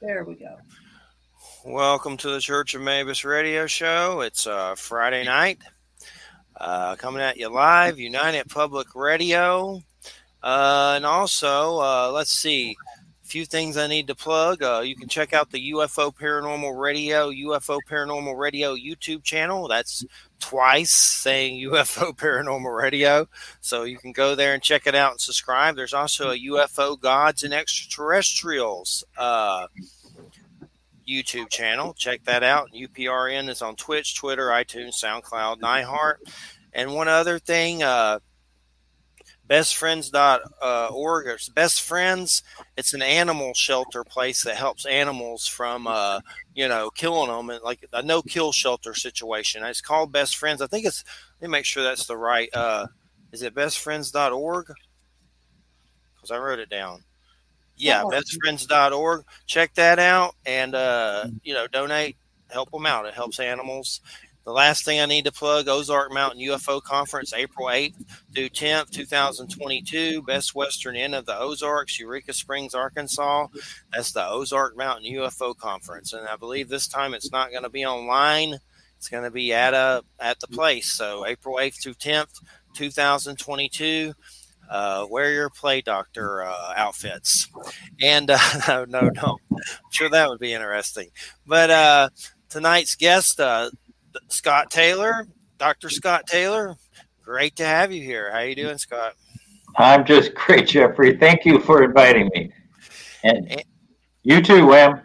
There we go. Welcome to the Church of Mabus radio show. It's Friday night, coming at you live, United Public Radio. And also, let's see, a few things I need to plug. You can check out the UFO Paranormal Radio YouTube channel. That's twice saying UFO Paranormal Radio. So you can go there and check it out and subscribe. There's also a UFO Gods and Extraterrestrials YouTube channel. Check that out. UPRN is on Twitch, Twitter, iTunes, SoundCloud, and iHeart. And one other thing, bestfriends.org. Best Friends, it's an animal shelter place that helps animals from, killing them, and like a no-kill shelter situation. It's called Best Friends. I think it's, let me make sure that's the right, is it bestfriends.org? Because I wrote it down. Yeah, bestfriends.org. Check that out and, donate, help them out. It helps animals. The last thing I need to plug, Ozark Mountain UFO Conference, April 8th through 10th, 2022, Best Western End of the Ozarks, Eureka Springs, Arkansas. That's the Ozark Mountain UFO Conference. And I believe this time it's not going to be online. It's going to be at the place. So April 8th through 10th, 2022. Wear your play doctor outfits. And no, I'm sure that would be interesting. But tonight's guest, Scott Taylor, Dr. Scott Taylor, great to have you here. How you doing, Scott? I'm just great, Jeffrey. Thank you for inviting me. And you too, Wham.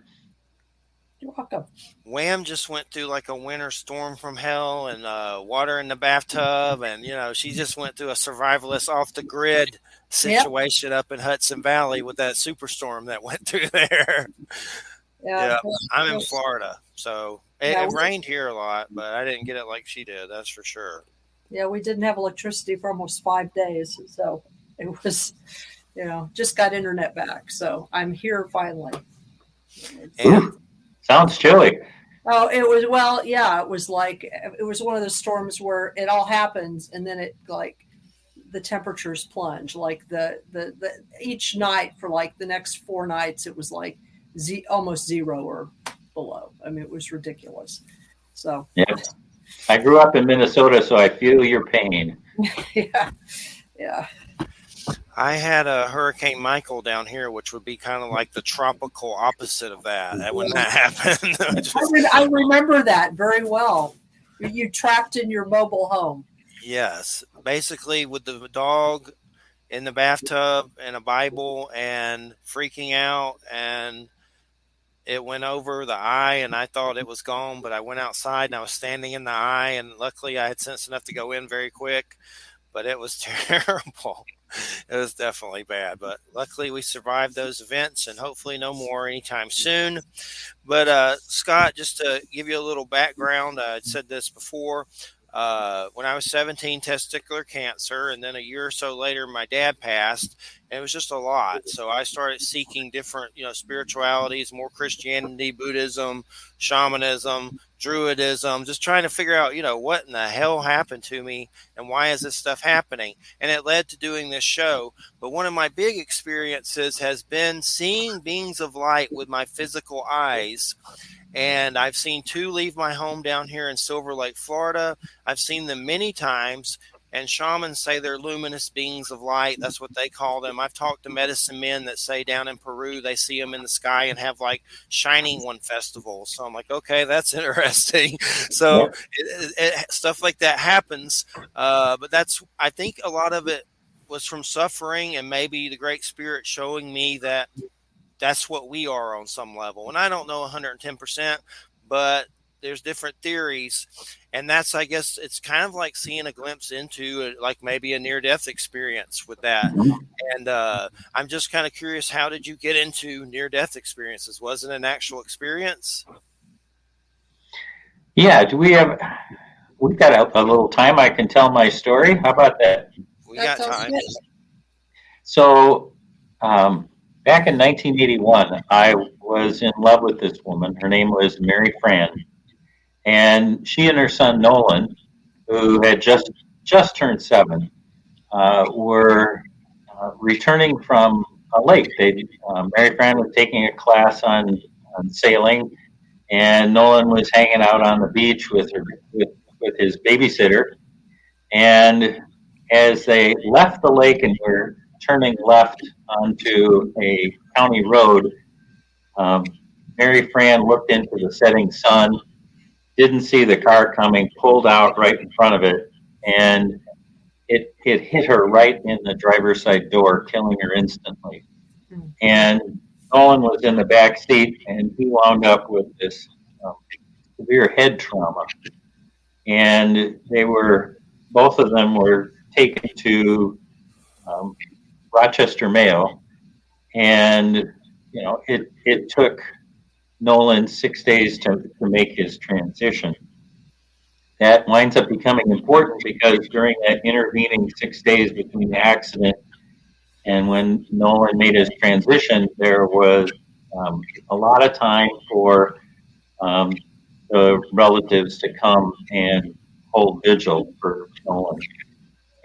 You're welcome. Wham just went through like a winter storm from hell and water in the bathtub. And, she just went through a survivalist off the grid situation up in Hudson Valley with that superstorm that went through there. Yeah, I'm in Florida. So it rained here a lot, but I didn't get it like she did. That's for sure. Yeah, we didn't have electricity for almost 5 days. So it was, just got internet back. So I'm here finally. And sounds chilly. Oh, it was, well, yeah, it was one of those storms where it all happens and then it the temperatures plunge. Like the each night for like the next 4 nights, it was like almost zero or below. I mean, it was ridiculous. So yeah, I grew up in Minnesota, so I feel your pain. Yeah. I had a Hurricane Michael down here, which would be kind of like the tropical opposite of that. When that happened, I remember that very well. You trapped in your mobile home. Yes, basically with the dog in the bathtub and a Bible and freaking out, and it went over the eye and I thought it was gone, but I went outside and I was standing in the eye, and luckily I had sense enough to go in very quick, but it was terrible. It was definitely bad, but luckily we survived those events and hopefully no more anytime soon. But Scott, just to give you a little background, I said this before. When I was 17, testicular cancer, and then a year or so later, my dad passed, and it was just a lot. So I started seeking different, spiritualities, more Christianity, Buddhism, shamanism, Druidism, just trying to figure out, what in the hell happened to me and why is this stuff happening? And it led to doing this show. But one of my big experiences has been seeing beings of light with my physical eyes. And I've seen 2 leave my home down here in Silver Lake, Florida. I've seen them many times, and shamans say they're luminous beings of light. That's what they call them. I've talked to medicine men that say down in Peru they see them in the sky and have like Shining One festival. So I'm like, okay, that's interesting. So stuff like that happens. But I think a lot of it was from suffering and maybe the Great Spirit showing me that that's what we are on some level. And I don't know 110%, but there's different theories. And that's, I guess, it's kind of like seeing a glimpse into like maybe a near-death experience with that. And I'm just kind of curious, how did you get into near-death experiences? Was it an actual experience? Yeah, we've got a little time I can tell my story. How about that? We got time. So, back in 1981, I was in love with this woman. Her name was Mary Fran. And she and her son, Nolan, who had just turned 7, were returning from a lake. Mary Fran was taking a class on sailing, and Nolan was hanging out on the beach with his babysitter. And as they left the lake and were turning left onto a county road, um, Mary Fran looked into the setting sun, didn't see the car coming, pulled out right in front of it, and it hit her right in the driver's side door, killing her instantly. And Nolan was in the back seat, and he wound up with this severe head trauma. And both of them were taken to Rochester Mayo, and it took Nolan 6 days to make his transition. That winds up becoming important because during that intervening 6 days between the accident and when Nolan made his transition, there was a lot of time for the relatives to come and hold vigil for Nolan.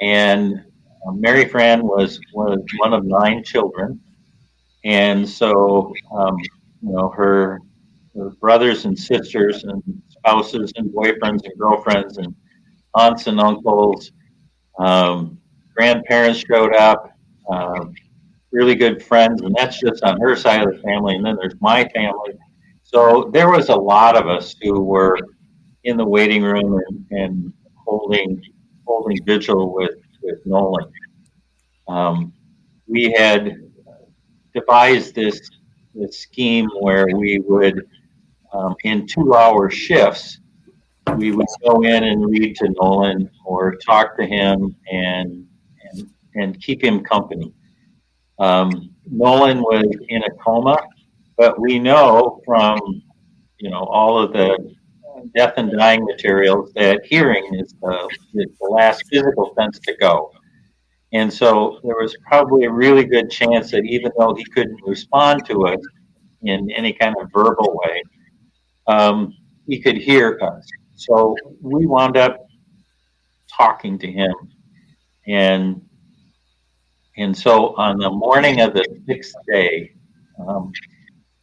And Mary Fran was one of 9 children, and so her brothers and sisters and spouses and boyfriends and girlfriends and aunts and uncles, grandparents showed up, really good friends, and that's just on her side of the family. And then there's my family. So there was a lot of us who were in the waiting room and holding vigil with Nolan. We had devised this scheme where we would, in 2-hour shifts, we would go in and read to Nolan or talk to him and keep him company. Nolan was in a coma, but we know from all of the death and dying materials that hearing is the last physical sense to go. And so there was probably a really good chance that even though he couldn't respond to us in any kind of verbal way, he could hear us. So we wound up talking to him. And so on the morning of the 6th day,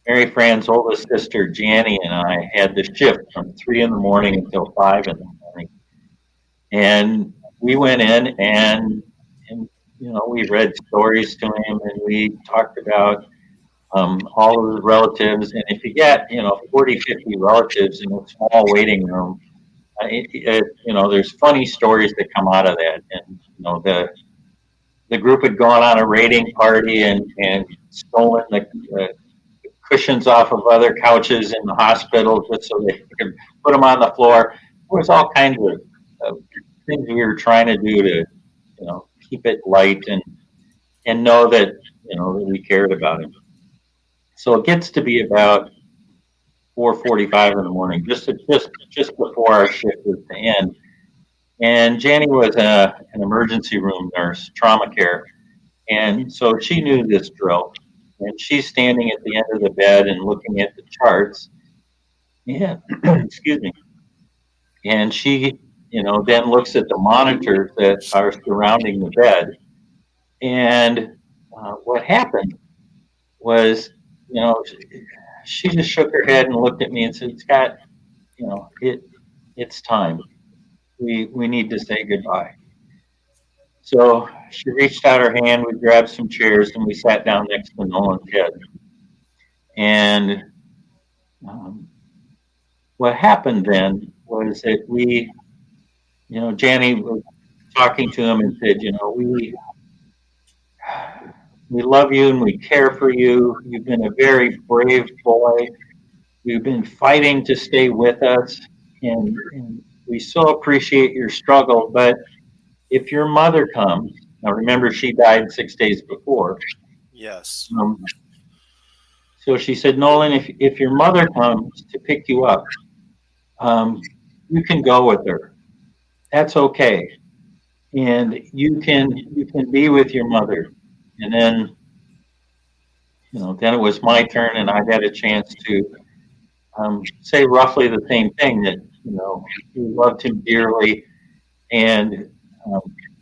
Mary Fran's oldest sister, Jannie, and I had the shift from 3 in the morning until 5 in the morning. And we went in and we read stories to him, and we talked about all of the relatives. And if you get 40, 50 relatives in a small waiting room, there's funny stories that come out of that. And the group had gone on a raiding party and stolen the cushions off of other couches in the hospital just so they could put them on the floor. There was all kinds of things we were trying to do to keep it light and know that that we cared about him. So it gets to be about 4:45 in the morning, just before our shift was to end. And Jannie was an emergency room nurse, trauma care, and so she knew this drill. And she's standing at the end of the bed and looking at the charts. Yeah, excuse me. And she, then looks at the monitors that are surrounding the bed. And what happened was, she just shook her head and looked at me and said, "Scott, it's time. We need to say goodbye." So she reached out her hand, we grabbed some chairs, and we sat down next to Nolan's head. And what happened then was that Jannie was talking to him and said, we love you and we care for you. You've been a very brave boy. You've been fighting to stay with us, and we so appreciate your struggle. But if your mother comes, now remember she died 6 days before. Yes. So she said, "Nolan, if your mother comes to pick you up, you can go with her. That's okay, and you can be with your mother." And then, then it was my turn, and I had a chance to say roughly the same thing, that we loved him dearly, and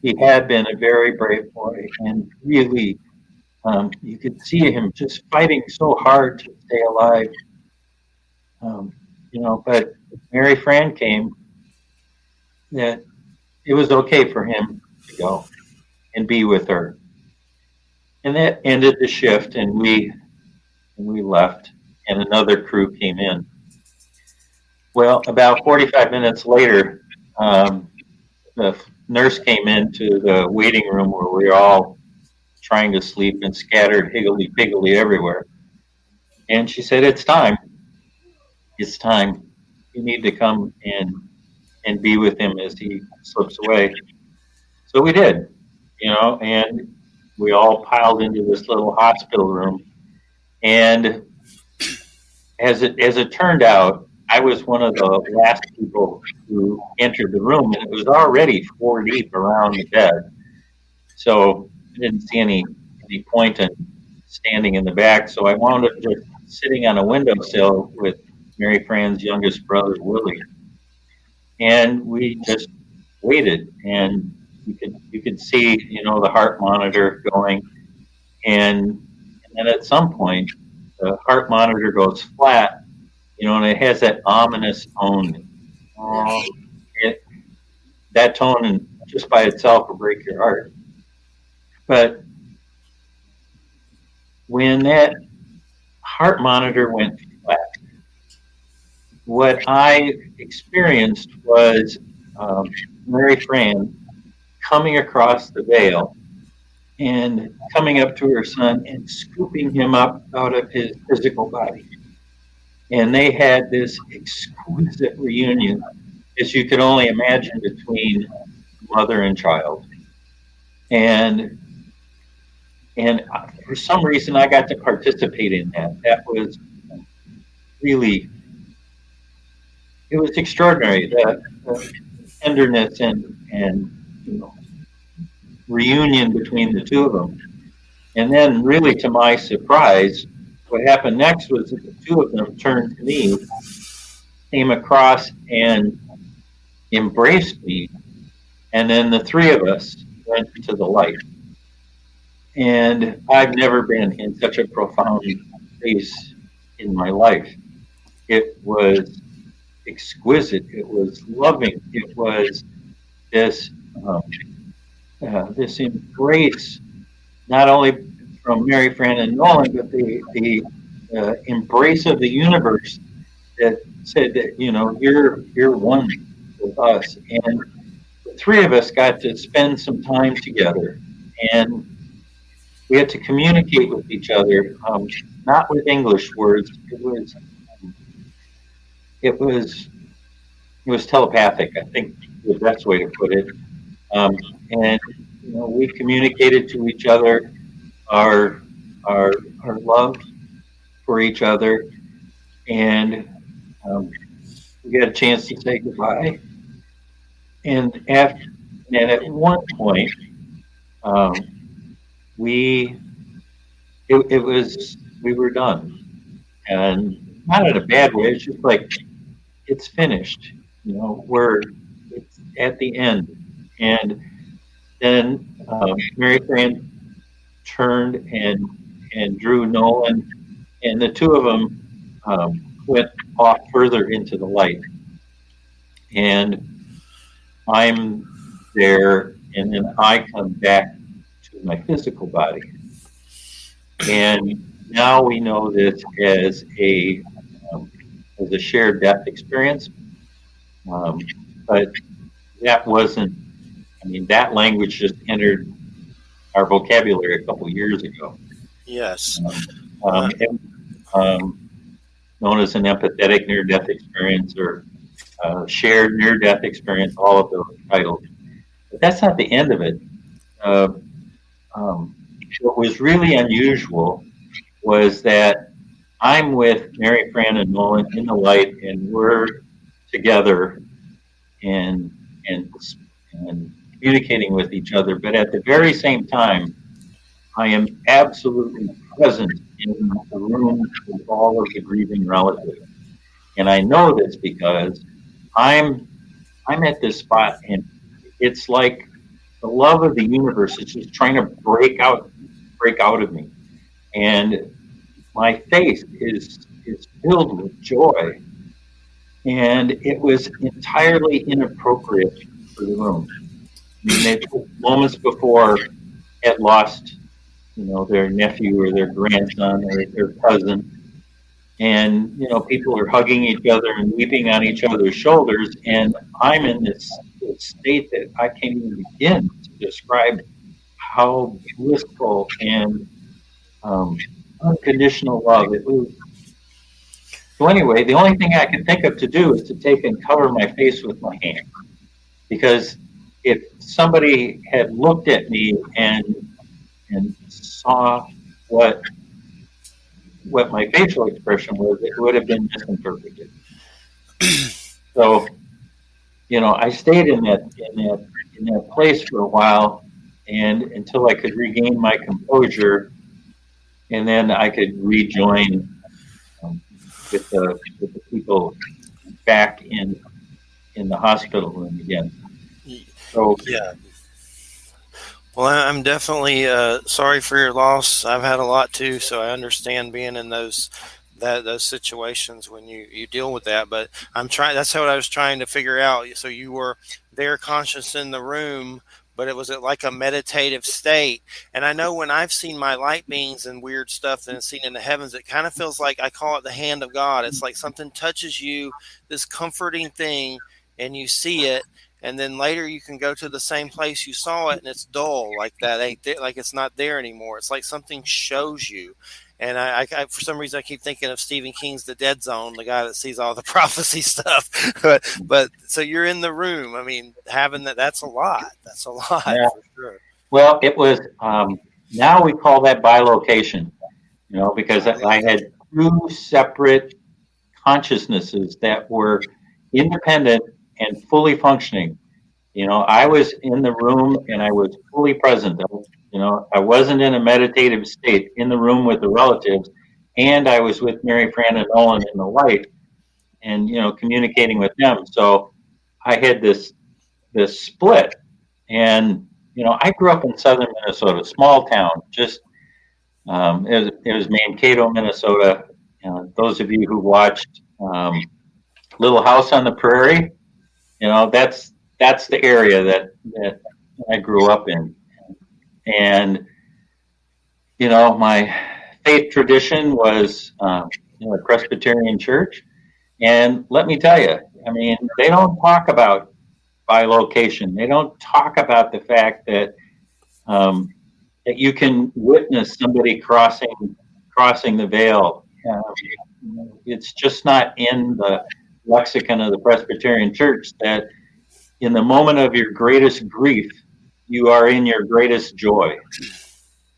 he had been a very brave boy, and really, you could see him just fighting so hard to stay alive. Um, but Mary Fran came that it was okay for him to go and be with her. And that ended the shift, and we left, and another crew came in. Well, about 45 minutes later, the nurse came into the waiting room where we were all trying to sleep and scattered higgledy piggledy everywhere. And she said, "It's time. It's time. You need to come and be with him as he slips away." So we did, and we all piled into this little hospital room. And as it turned out, I was one of the last people who entered the room, and it was already 4 deep around the bed. So I didn't see any point in standing in the back. So I wound up just sitting on a windowsill with Mary Fran's youngest brother, Willie, and we just waited. And you could see, the heart monitor going, and then at some point, the heart monitor goes flat, and it has that ominous tone. Yeah. It, that tone, just by itself, will break your heart. But when that heart monitor went flat, what I experienced was Mary Fran coming across the veil and coming up to her son and scooping him up out of his physical body. And they had this exquisite reunion, as you could only imagine, between mother and child. And for some reason, I got to participate in that. That was really, it was extraordinary. The tenderness and reunion between the two of them. And then, really, to my surprise, what happened next was that the two of them turned to me, came across and embraced me, and then the three of us went to the light. And I've never been in such a profound place in my life. It was exquisite. It was loving. It was this this embrace, not only from Mary Fran and Nolan, but the embrace of the universe that said that you're one with us. And the three of us got to spend some time together, and we had to communicate with each other, not with English words. It was telepathic, I think, the best way to put it. And we communicated to each other our our love for each other, and we got a chance to say goodbye. And at one point, um, we it was we were done, and not in a bad way. It's just like it's finished. It's at the end, and then Mary Fran turned and drew Nolan, and the two of them went off further into the light, and I'm there, and then I come back to my physical body, and now we know this as a shared death experience, but that wasn't. I mean, that language just entered our vocabulary a couple years ago. Yes. Known as an empathetic near-death experience or shared near-death experience, all of those titles. But that's not the end of it. What was really unusual was that I'm with Mary Fran and Nolan in the light, and we're together and communicating with each other. But at the very same time, I am absolutely present in the room with all of the grieving relatives. And I know this because I'm at this spot, and it's like the love of the universe is just trying to break out of me. And my face is filled with joy and it was entirely inappropriate for the room. I mean, they moments before had lost, their nephew or their grandson or their cousin, and people are hugging each other and weeping on each other's shoulders, and I'm in this state that I can't even begin to describe how blissful and unconditional love it was. So anyway, the only thing I could think of to do is to take and cover my face with my hand, because if somebody had looked at me and saw what my facial expression was, it would have been misinterpreted. So, I stayed in that place for a while, and until I could regain my composure, and then I could rejoin with the people back in the hospital room again. So Yeah. Well, I'm definitely sorry for your loss. I've had a lot too, so I understand being in those situations when you deal with that. But I'm trying. That's what I was trying to figure out. So you were there, conscious in the room, but it was like a meditative state. And I know when I've seen my light beings and weird stuff and seen in the heavens, it kind of feels like, I call it the hand of God. It's like something touches you, this comforting thing, and you see it. And then later you can go to the same place you saw it, and it's dull, like that ain't there, like it's not there anymore. It's like something shows you. And I for some reason I keep thinking of Stephen King's The Dead Zone, the guy that sees all the prophecy stuff. but so you're in the room. I mean, having that's a lot. That's a lot, yeah, for sure. well, it was. Now we call that bilocation, because I had two separate consciousnesses that were independent and fully functioning. I was in the room and I was fully present. I wasn't in a meditative state in the room with the relatives, and I was with Mary Fran and Nolan in the light, and communicating with them. So I had this split, and I grew up in southern Minnesota, small town. Just it was Mankato, Minnesota. Those of you who watched Little House on the Prairie, that's the area that I grew up in. And my faith tradition was a Presbyterian church. And let me tell you, I mean, they don't talk about bilocation. They don't talk about the fact that that you can witness somebody crossing the veil. It's just not in the lexicon of the Presbyterian church that in the moment of your greatest grief, you are in your greatest joy.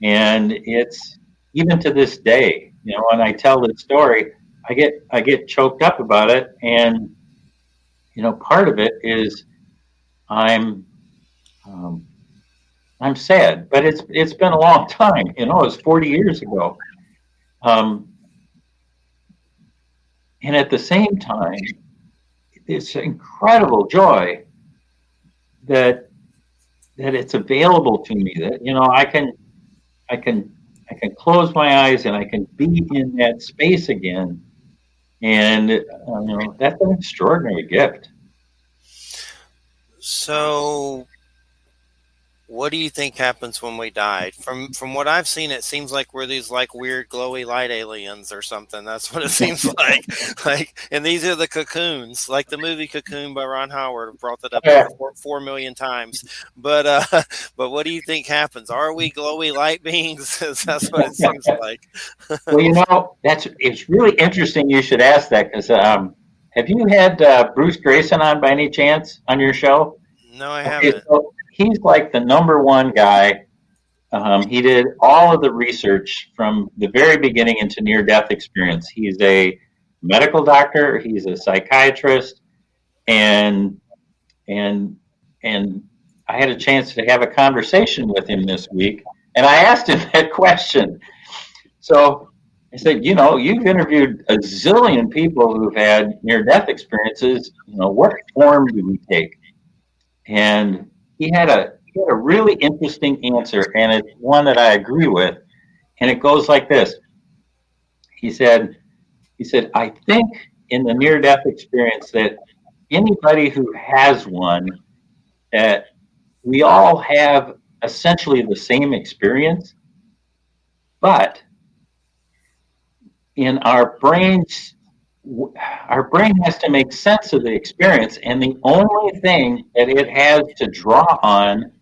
And it's even to this day, when I tell this story, I get choked up about it. And part of it is I'm sad, but it's been a long time. It was 40 years ago. And at the same time, it's incredible joy that it's available to me, that I can close my eyes and I can be in that space again, and that's an extraordinary gift. So what do you think happens when we die? From what I've seen, it seems like we're these like weird glowy light aliens or something. That's what it seems like. And these are the cocoons, like the movie Cocoon by Ron Howard. I've brought that up Yeah. 4 million times. But what do you think happens? Are we glowy light beings? That's what it seems like. Well, it's really interesting you should ask that, because have you had Bruce Grayson on by any chance on your show? No, I haven't. So he's like the number one guy. He did all of the research from the very beginning into near-death experience. He's a medical doctor. He's a psychiatrist, and I had a chance to have a conversation with him this week, and I asked him that question. So I said, you've interviewed a zillion people who've had near-death experiences. What form do we take? And he had a really interesting answer, and it's one that I agree with. And it goes like this. He said, I think in the near-death experience that anybody who has one, that we all have essentially the same experience, but in our brain has to make sense of the experience, and the only thing that it has to draw on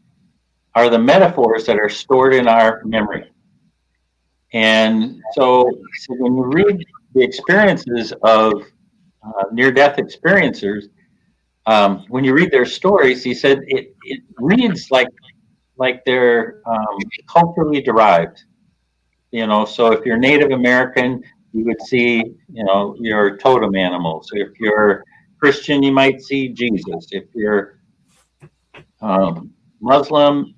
are the metaphors that are stored in our memory. And so when you read the experiences of near-death experiencers, when you read their stories, he said it reads like they're culturally derived. So if you're Native American, you would see, your totem animals. If you're Christian, you might see Jesus. If you're Muslim,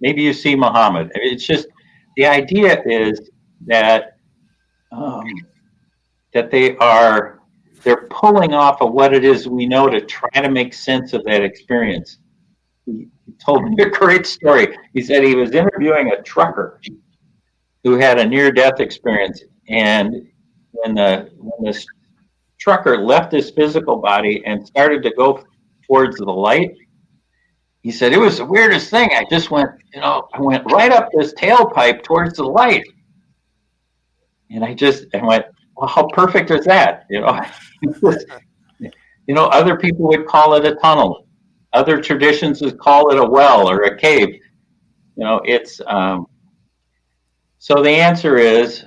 maybe you see Muhammad. It's just the idea is that that they're pulling off of what it is we know to try to make sense of that experience. He told me a great story. He said he was interviewing a trucker who had a near-death experience, and when the trucker left his physical body and started to go towards the light, he said it was the weirdest thing. I just went, I went right up this tailpipe towards the light, and I went, well, how perfect is that? Other people would call it a tunnel. Other traditions would call it a well or a cave. It's so the answer is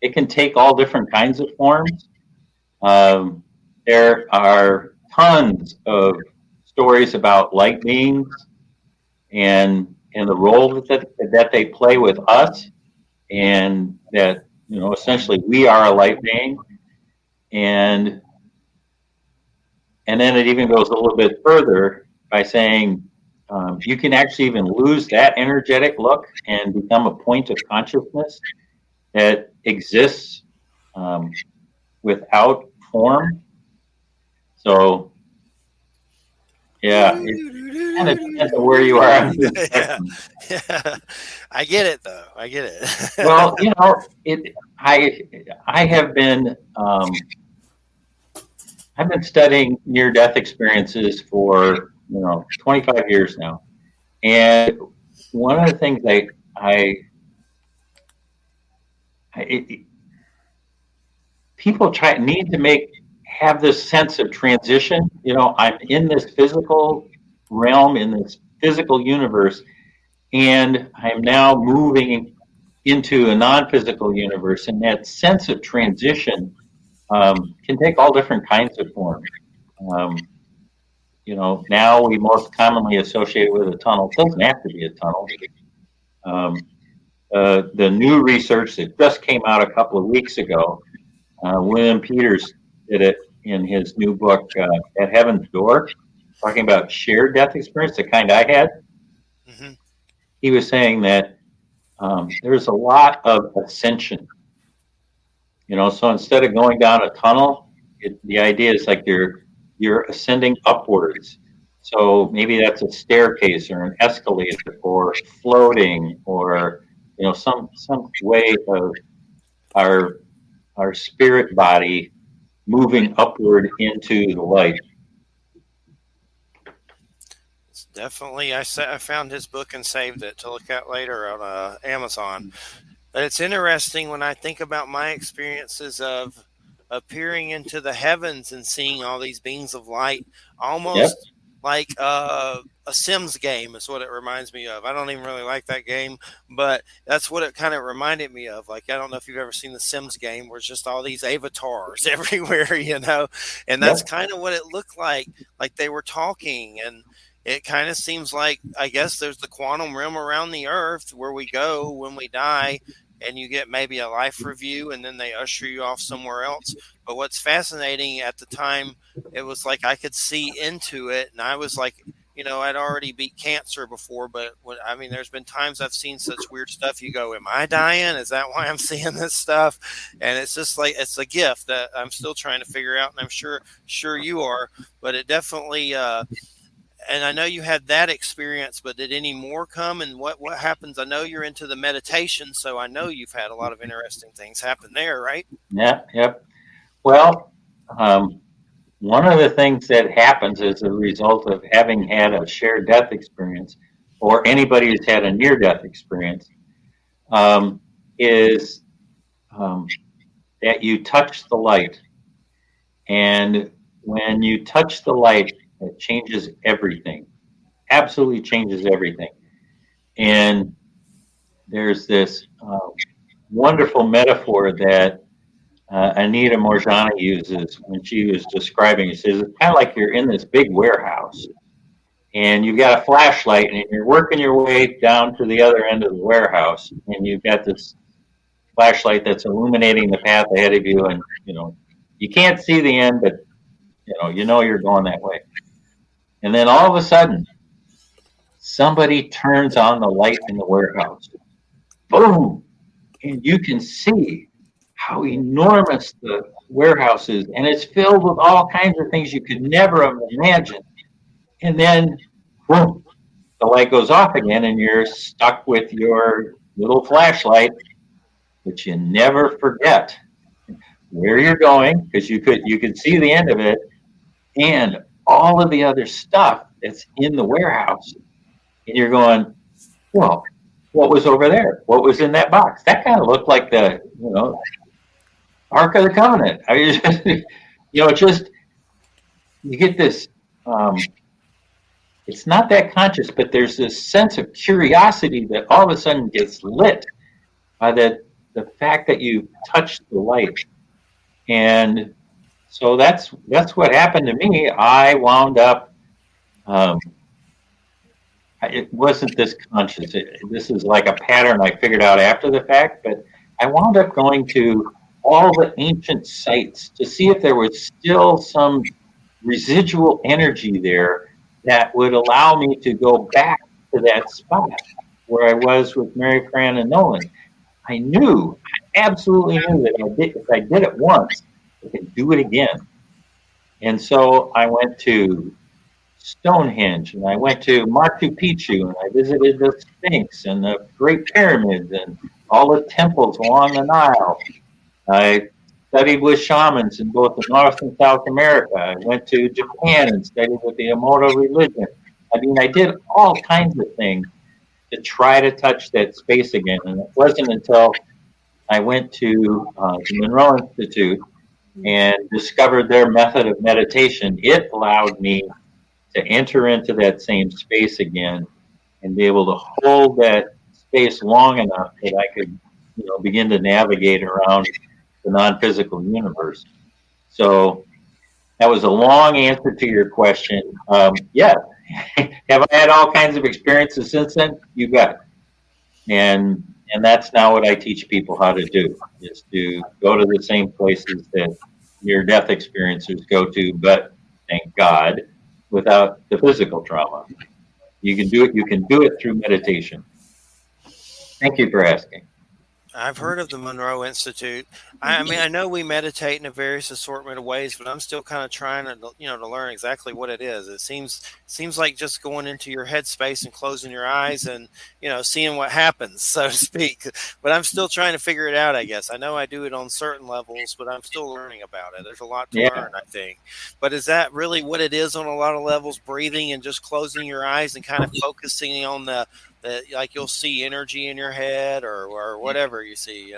it can take all different kinds of forms. There are tons of stories about light beings and the role that they play with us, and that essentially we are a light being, and then it even goes a little bit further by saying you can actually even lose that energetic look and become a point of consciousness that exists without form. So, yeah, it kind of depends on where you are on this spectrum. Yeah. I get it, though. I get it. Well, I have been I've been studying near-death experiences for 25 years now, and one of the things people need to have this sense of transition. I'm in this physical realm, in this physical universe, and I'm now moving into a non-physical universe, and that sense of transition can take all different kinds of forms. Now we most commonly associate it with a tunnel. It doesn't have to be a tunnel. The new research that just came out a couple of weeks ago, William Peters did it in his new book, At Heaven's Door, talking about shared death experience, the kind I had. Mm-hmm. He was saying that there's a lot of ascension. So instead of going down a tunnel, the idea is like you're ascending upwards. So maybe that's a staircase or an escalator or floating, or some way of our spirit body moving upward into the light. It's definitely, I found his book and saved it to look at later on Amazon. But it's interesting when I think about my experiences of appearing into the heavens and seeing all these beings of light, almost like a Sims game is what it reminds me of. I don't even really like that game, but that's what it kind of reminded me of. Like, I don't know if you've ever seen the Sims game where it's just all these avatars everywhere, and that's kind of what it looked like they were talking. And it kind of seems like, I guess there's the quantum realm around the earth where we go when we die, and you get maybe a life review, and then they usher you off somewhere else. But what's fascinating, at the time, it was like I could see into it, and I was like, I'd already beat cancer before, but there's been times I've seen such weird stuff. You go, am I dying? Is that why I'm seeing this stuff? And it's just like, it's a gift that I'm still trying to figure out, and I'm sure you are, but it definitely, and I know you had that experience, but did any more come, and what happens? I know you're into the meditation, so I know you've had a lot of interesting things happen there, right? Yeah, yep. Well, one of the things that happens as a result of having had a shared death experience, or anybody who's had a near death experience, is that you touch the light. And when you touch the light, it changes everything, absolutely changes everything. And there's this wonderful metaphor that Anita Morjani uses when she was describing it. She says, it's kind of like you're in this big warehouse and you've got a flashlight and you're working your way down to the other end of the warehouse and you've got this flashlight that's illuminating the path ahead of you, and you can't see the end, but you know you're going that way. And then all of a sudden somebody turns on the light in the warehouse. Boom! And you can see how enormous the warehouse is, and it's filled with all kinds of things you could never have imagined. And then boom, the light goes off again and you're stuck with your little flashlight, but you never forget where you're going because you could see the end of it and all of the other stuff that's in the warehouse. And you're going, well, what was over there? What was in that box? That kind of looked like the Ark of the Covenant. I mean, just you get this. It's not that conscious, but there's this sense of curiosity that all of a sudden gets lit by the fact that you touched the light. And so that's what happened to me. I wound up. It wasn't this conscious. This is like a pattern I figured out after the fact, but I wound up going to all the ancient sites to see if there was still some residual energy there that would allow me to go back to that spot where I was with Mary Fran and Nolan. I absolutely knew that if I did it once, I could do it again. And so I went to Stonehenge, and I went to Machu Picchu, and I visited the Sphinx and the Great Pyramids and all the temples along the Nile. I studied with shamans in both the North and South America. I went to Japan and studied with the Emoto religion. I mean, I did all kinds of things to try to touch that space again. And it wasn't until I went to the Monroe Institute and discovered their method of meditation, it allowed me to enter into that same space again and be able to hold that space long enough that I could begin to navigate around the non-physical universe. So that was a long answer to your question. Yeah. Have I had all kinds of experiences since then? You bet. And that's now what I teach people how to do, is to go to the same places that near-death experiencers go to, but thank God, without the physical trauma. You can do it. You can do it through meditation. Thank you for asking. I've heard of the Monroe Institute. I mean, I know we meditate in a various assortment of ways, but I'm still kind of trying to, to learn exactly what it is. It seems like just going into your headspace and closing your eyes and, seeing what happens, so to speak. But I'm still trying to figure it out, I guess. I know I do it on certain levels, but I'm still learning about it. There's a lot to learn, I think. But is that really what it is on a lot of levels, breathing and just closing your eyes and kind of focusing on the like you'll see energy in your head or whatever you see,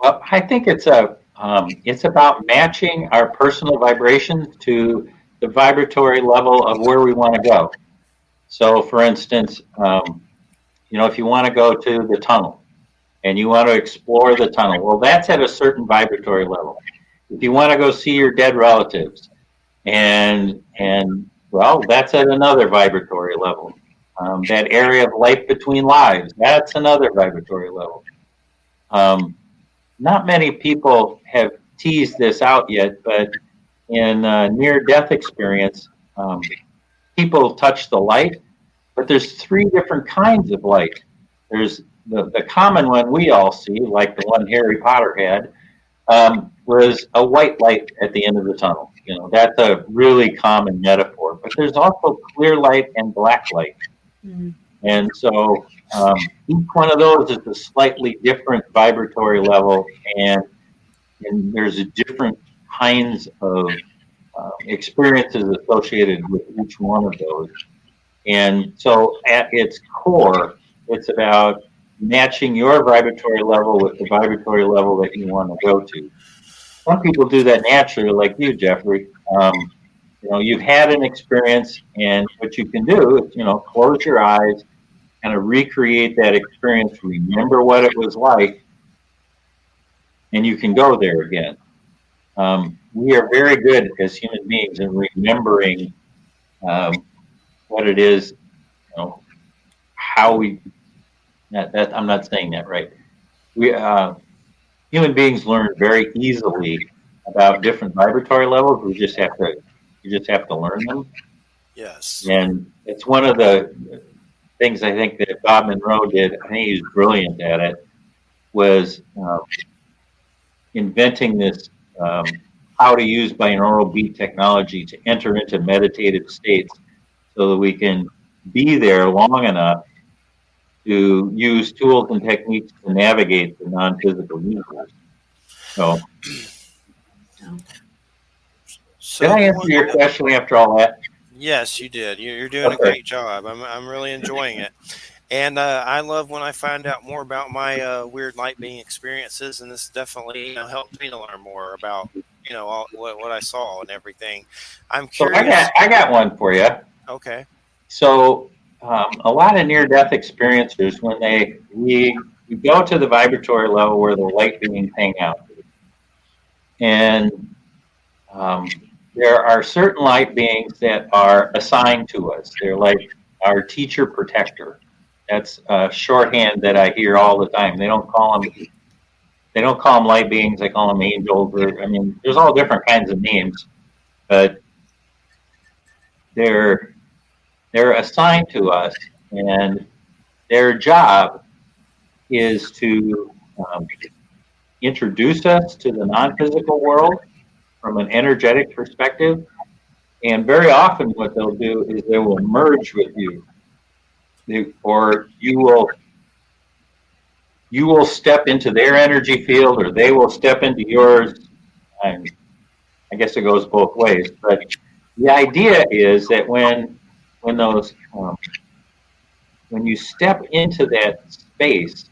Well, I think it's about matching our personal vibrations to the vibratory level of where we want to go. So, for instance, if you want to go to the tunnel and you want to explore the tunnel, well, that's at a certain vibratory level. If you want to go see your dead relatives, and well, that's at another vibratory level. That area of life between lives, that's another vibratory level. Not many people have teased this out yet, but in near-death experience, people touch the light, but there's 3 different kinds of light. There's the common one we all see, like the one Harry Potter had, was a white light at the end of the tunnel. That's a really common metaphor. But there's also clear light and black light. Mm-hmm. And so each one of those is a slightly different vibratory level, and there's a different kinds of experiences associated with each one of those. And so at its core, it's about matching your vibratory level with the vibratory level that you want to go to. Some people do that naturally, like you, Jeffrey. You've had an experience, and what you can do is, close your eyes, kind of recreate that experience, remember what it was like, and you can go there again. We are very good as human beings in remembering what it is, how we. I'm not saying that right. We human beings learn very easily about different vibratory levels. You just have to learn them. Yes. And it's one of the things I think that Bob Monroe did. I think he was brilliant at it. Was inventing this how to use binaural beat technology to enter into meditative states, so that we can be there long enough to use tools and techniques to navigate the non-physical universe. So, did I answer your question after all that? Yes, you did. You're doing a great job. I'm really enjoying it. And I love when I find out more about my weird light being experiences, and this definitely helped me to learn more about all, what I saw and everything. I'm curious. So I got one for you. Okay. So a lot of near-death experiencers, when we go to the vibratory level where the light beings hang out, and there are certain light beings that are assigned to us. They're like our teacher protector. That's a shorthand that I hear all the time. They don't call them light beings. They call them angels. There's all different kinds of names, but they're assigned to us, and their job is to introduce us to the non-physical world from an energetic perspective. And very often what they'll do is they will merge with you. Or you will step into their energy field, or they will step into yours. I guess it goes both ways. But the idea is that when you step into that space,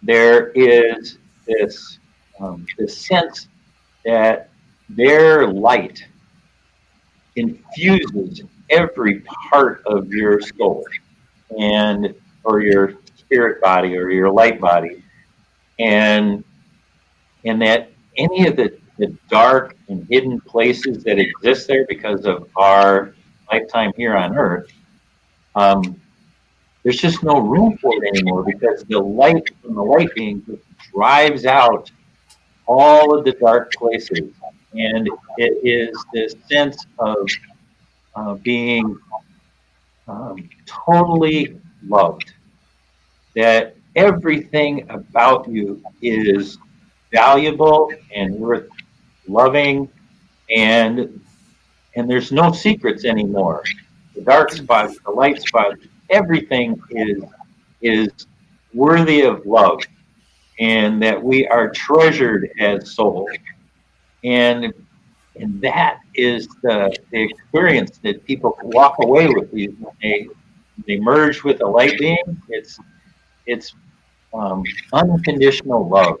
there is this sense that their light infuses every part of your soul, or your spirit body, or your light body, and that any of the dark and hidden places that exist there because of our lifetime here on Earth, there's just no room for it anymore, because the light from the light being drives out all of the dark places. And it is this sense of being totally loved, that everything about you is valuable and worth loving, and there's no secrets anymore. The dark spots, the light spots, everything is worthy of love, and that we are treasured as souls. And that is the experience that people walk away with. When they merge with a light being, it's unconditional love.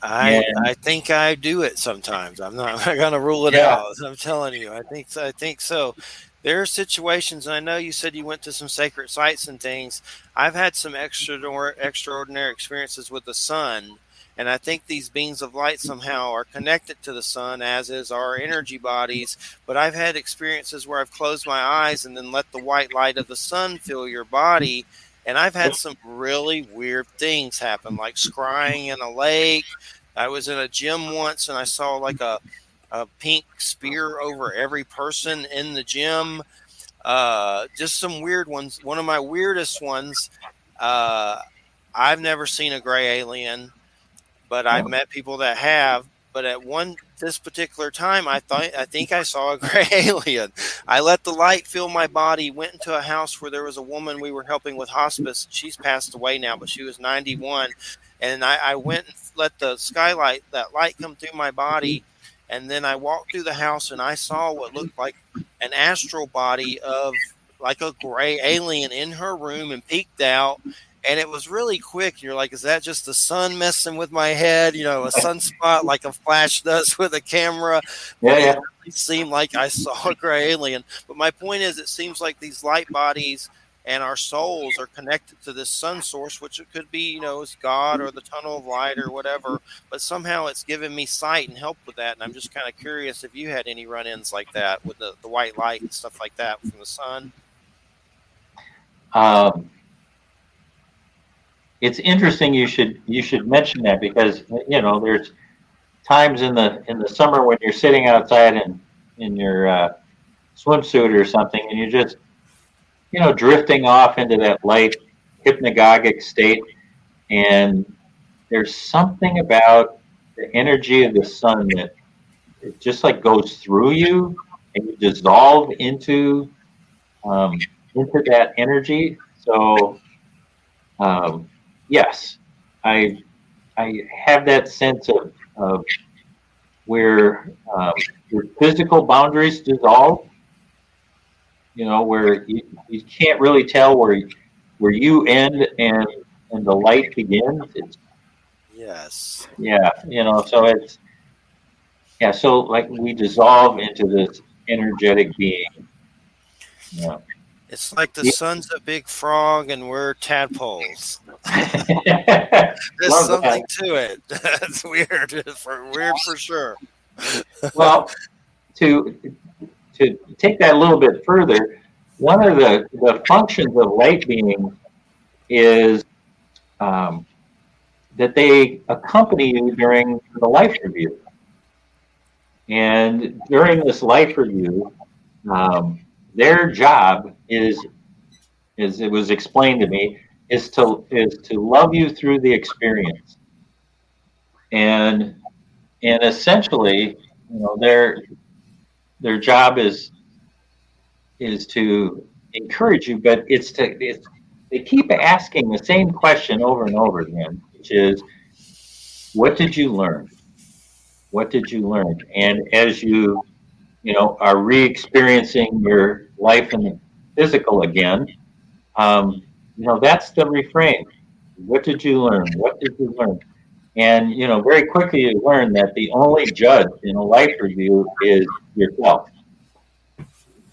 I think I do it sometimes. I'm not going to rule it out. I'm telling you, I think so. There are situations, and I know you said you went to some sacred sites and things. I've had some extraordinary experiences with the sun, and I think these beings of light somehow are connected to the sun, as is our energy bodies. But I've had experiences where I've closed my eyes and then let the white light of the sun fill your body. And I've had some really weird things happen, like scrying in a lake. I was in a gym once, and I saw like a pink spear over every person in the gym. Just some weird ones. One of my weirdest ones, I've never seen a gray alien, but I've met people that have. But at this particular time, I think I saw a gray alien. I let the light fill my body, went into a house where there was a woman we were helping with hospice. She's passed away now, but she was 91. And I went and let that light come through my body. And then I walked through the house and I saw what looked like an astral body of like a gray alien in her room and peeked out. And it was really quick. And you're like, is that just the sun messing with my head? You know, a sunspot like a flash does with a camera. Yeah, But it yeah. really seemed like I saw a gray alien. But my point is, it seems like these light bodies and our souls are connected to this sun source, which it could be, you know, is God or the tunnel of light or whatever. But somehow it's given me sight and help with that. And I'm just kind of curious if you had any run-ins like that with the white light and stuff like that from the sun. It's interesting you should mention that, because there's times in the summer when you're sitting outside in your swimsuit or something, and you're just drifting off into that light hypnagogic state, and there's something about the energy of the sun that it just like goes through you, and you dissolve into that energy. So yes, I have that sense of where your physical boundaries dissolve. Where you can't really tell where you end and the light begins. It's Yes. so it's so like we dissolve into this energetic being. Yeah. It's like the sun's a big frog and we're tadpoles. There's Love something that. to it. That's weird. Weird for sure. Well, to take that a little bit further, one of the functions of light beings is that they accompany you during the life review. And during this life review, their job is, as it was explained to me, is to love you through the experience. And essentially, their job is to encourage you, but they keep asking the same question over and over again, which is, what did you learn? What did you learn? And as you are re-experiencing your life in the physical again, that's the refrain. What did you learn? What did you learn? And very quickly you learn that the only judge in a life review is yourself,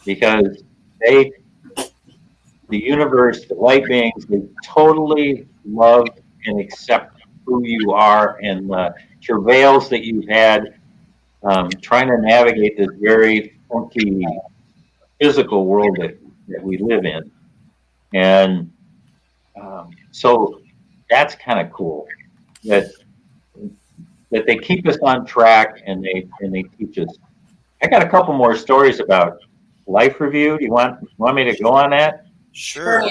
because the universe, the light beings, they totally love and accept who you are and the travails that you've had trying to navigate this very funky physical world that we live in. And so that's kind of cool that they keep us on track and they teach us. I got a couple more stories about life review. Do you want me to go on that? Sure,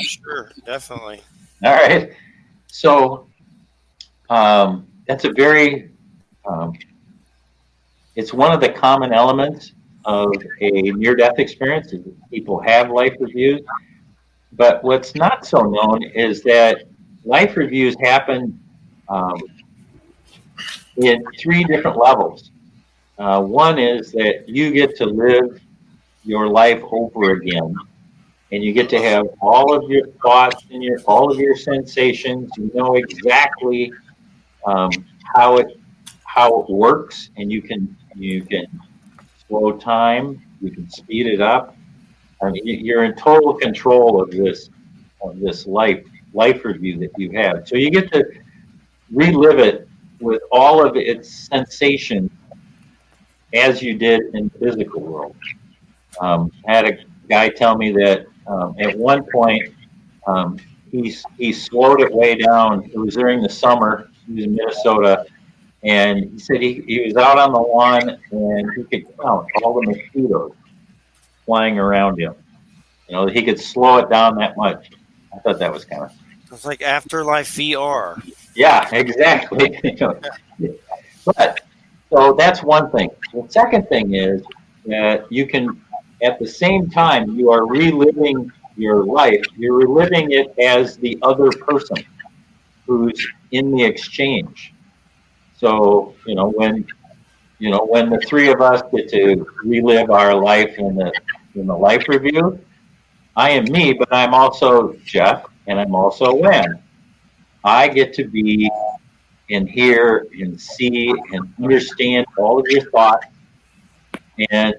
definitely. All right. So that's a very it's one of the common elements of a near-death experience is that people have life reviews. But what's not so known is that life reviews happen in 3 different levels. One is that you get to live your life over again, and you get to have all of your thoughts and all of your sensations. You know exactly how it works, and you can slow time, you can speed it up. I mean, you're in total control of this life review that you have. So you get to relive it with all of its sensations as you did in the physical world. I had a guy tell me that at one point he slowed it way down. It was during the summer. He was in Minnesota, and he said he was out on the lawn and he could count all the mosquitoes flying around him. He could slow it down that much. I thought that was kind of. It's like Afterlife VR. Yeah, exactly. But so that's one thing. The second thing is that you can, at the same time, you are reliving your life. You're reliving it as the other person who's in the exchange. So when when the three of us get to relive our life in the life review, I am me, but I'm also Jeff, and I'm also Len. I get to be and hear and see and understand all of your thoughts, and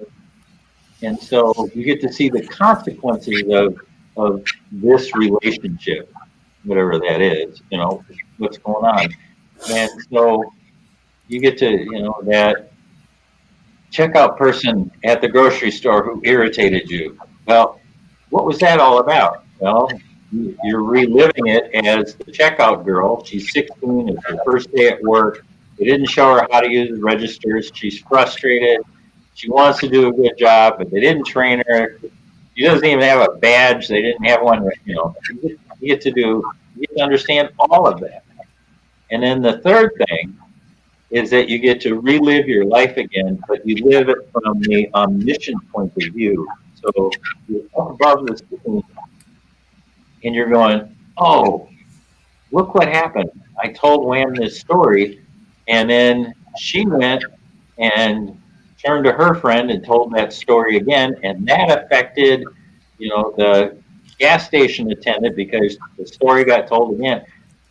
so you get to see the consequences of this relationship, whatever that is, what's going on. And so you get to, that checkout person at the grocery store who irritated you. Well, what was that all about? Well, you're reliving it as the checkout girl. She's 16. It's her first day at work. They didn't show her how to use the registers. She's frustrated. She wants to do a good job, but they didn't train her. She doesn't even have a badge. They didn't have one. You get to understand all of that. And then the third thing is that you get to relive your life again, but you live it from the omniscient point of view. So you're up above the scene and you're going, oh, look what happened. I told Wham this story, and then she went and turned to her friend and told that story again, and that affected, the gas station attendant because the story got told again.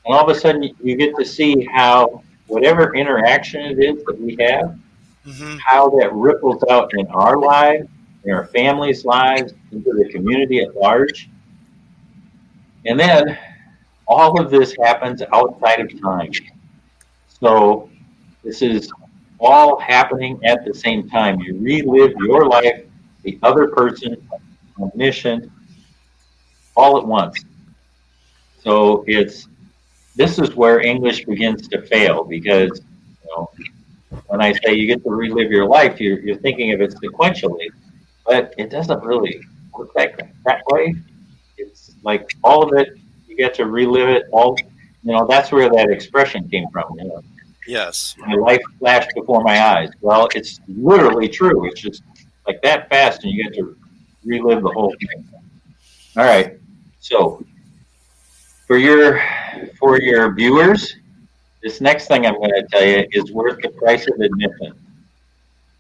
And all of a sudden, you get to see how whatever interaction it is that we have, how that ripples out in our lives, in our families' lives, into the community at large. And then all of this happens outside of time. So this is all happening at the same time. You relive your life, the other person, omniscient, all at once. So this is where English begins to fail because when I say you get to relive your life, you're thinking of it sequentially, but it doesn't really work that way. It's like all of it, you get to relive it all. That's where that expression came from. Yes. My life flashed before my eyes. Well, it's literally true. It's just like that fast, and you get to relive the whole thing. All right. So for your viewers, this next thing I'm going to tell you is worth the price of admission.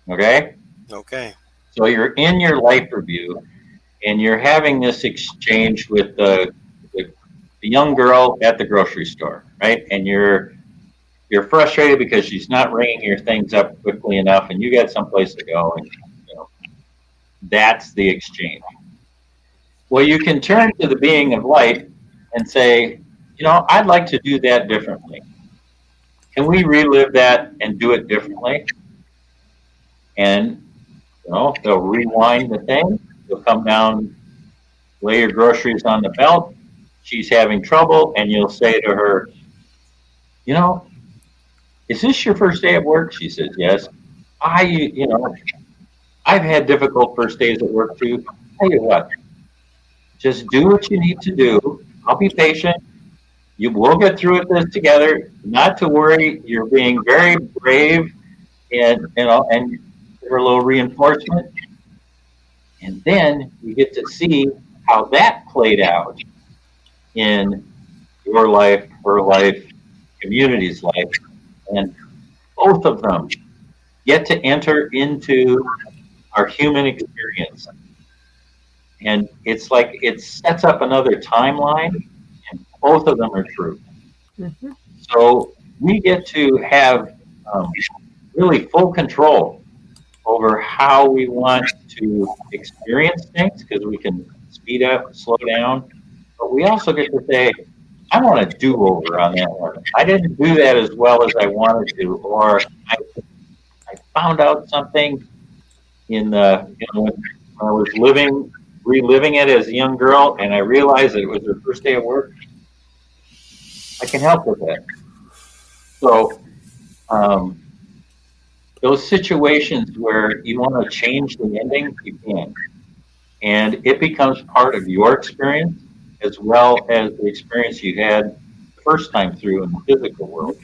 Okay? Okay. So you're in your life review, and you're having this exchange with the young girl at the grocery store, right? And you're frustrated because she's not ringing your things up quickly enough, and you got someplace to go, and that's the exchange. Well, you can turn to the being of light and say, I'd like to do that differently. Can we relive that and do it differently? And they'll rewind the thing. You'll come down, lay your groceries on the belt. She's having trouble, and you'll say to her, is this your first day at work? She says, yes. I've had difficult first days at work too. Tell you what, just do what you need to do. I'll be patient. You will get through this together. Not to worry. You're being very brave, and and give her a little reinforcement. And then you get to see how that played out in your life, her life, community's life, and both of them get to enter into our human experience. And it's like it sets up another timeline, and both of them are true. Mm-hmm. So we get to have really full control over how we want to experience things because we can speed up, slow down. But we also get to say, I want a do-over on that one. I didn't do that as well as I wanted to, or I found out something in when I was reliving it as a young girl, and I realized that it was her first day of work. I can help with that. So those situations where you want to change the ending, you can. And it becomes part of your experience as well as the experience you had the first time through in the physical world.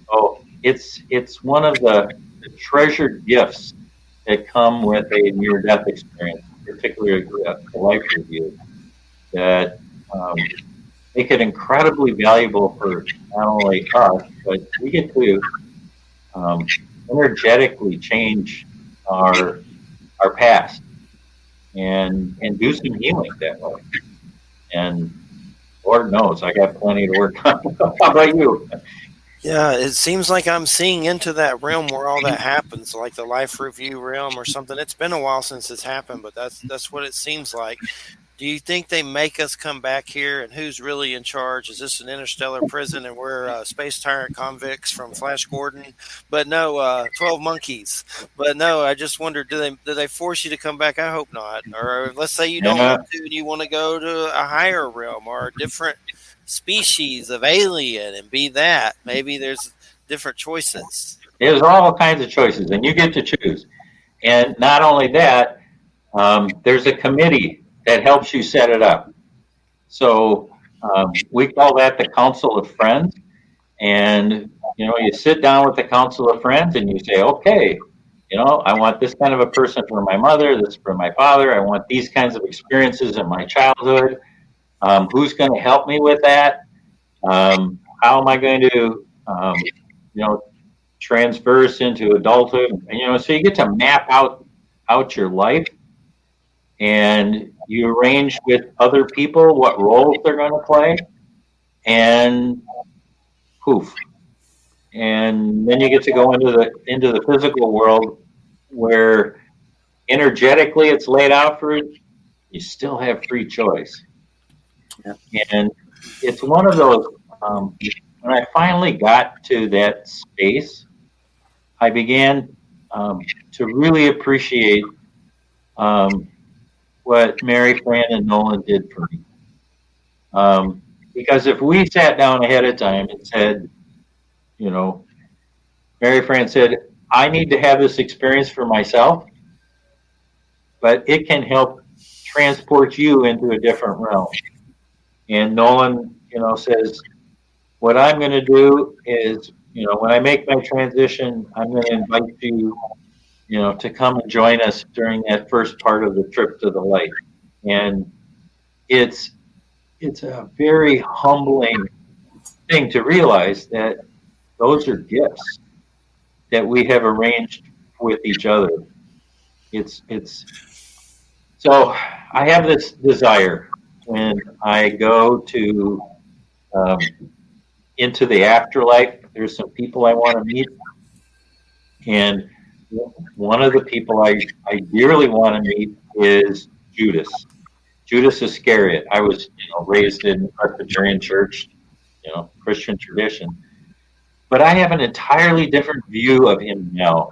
So it's one of the treasured gifts that come with a near-death experience, particularly a life review, that make it incredibly valuable for not only us, but we get to energetically change our past and do some healing that way. And Lord knows, I got plenty to work on. How about you? Yeah, it seems like I'm seeing into that realm where all that happens, like the life review realm or something. It's been a while since it's happened, but that's what it seems like. Do you think they make us come back here, and who's really in charge? Is this an interstellar prison, and we're space tyrant convicts from Flash Gordon? But no, 12 monkeys. But no, I just wonder, do they force you to come back? I hope not. Or let's say you don't Yeah, want to, and you want to go to a higher realm or a different species of alien and be that. Maybe there's different choices. there's all kinds of choices, and you get to choose. And not only that, there's a committee that helps you set it up. So we call that the Council of Friends. And you sit down with the Council of Friends and you say, okay, I want this kind of a person for my mother, this for my father. I want these kinds of experiences in my childhood. Who's going to help me with that? How am I going to, transverse into adulthood? And, so you get to map out your life, and you arrange with other people what roles they're going to play, and poof. And then you get to go into the physical world where energetically it's laid out for you. You still have free choice. Yeah. And it's one of those, when I finally got to that space, I began to really appreciate what Mary, Fran, and Nolan did for me. Because if we sat down ahead of time and said, Mary Fran said, I need to have this experience for myself, but it can help transport you into a different realm. And Nolan, says, what I'm going to do is, when I make my transition, I'm going to invite you, to come and join us during that first part of the trip to the light. And it's a very humbling thing to realize that those are gifts that we have arranged with each other. It's so I have this desire when I go to into the afterlife. There's some people I want to meet, and one of the people I dearly want to meet is Judas Iscariot. I was raised in Presbyterian church, Christian tradition, but I have an entirely different view of him now,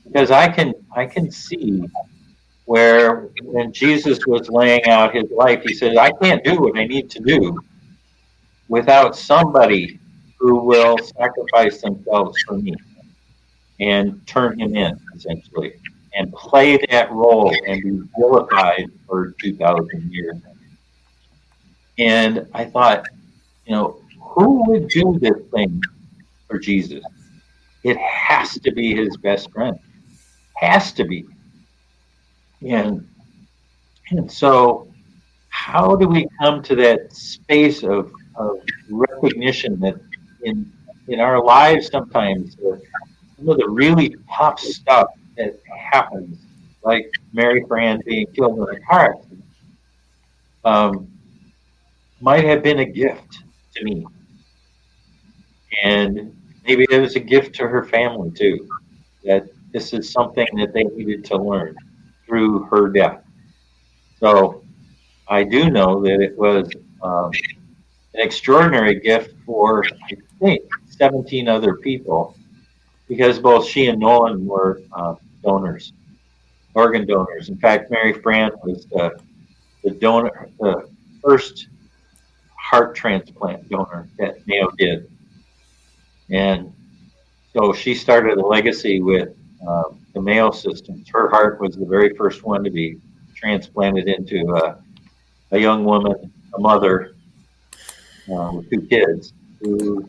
because I can see where when Jesus was laying out his life, he said, I can't do what I need to do without somebody who will sacrifice themselves for me and turn him in, essentially, and play that role and be vilified for 2,000 years. And I thought, who would do this thing for Jesus? It has to be his best friend. Has to be. And so how do we come to that space of recognition that in our lives sometimes some of the really tough stuff that happens, like Mary Fran being killed in a car accident, might have been a gift to me. And maybe it was a gift to her family too, that this is something that they needed to learn through her death. So I do know that it was an extraordinary gift for, I think, 17 other people, because both she and Nolan were donors, organ donors. In fact, Mary Fran was the donor, the first heart transplant donor that Mayo did. And so she started a legacy with the Mayo systems. Her heart was the very first one to be transplanted into a young woman, a mother with 2 kids who,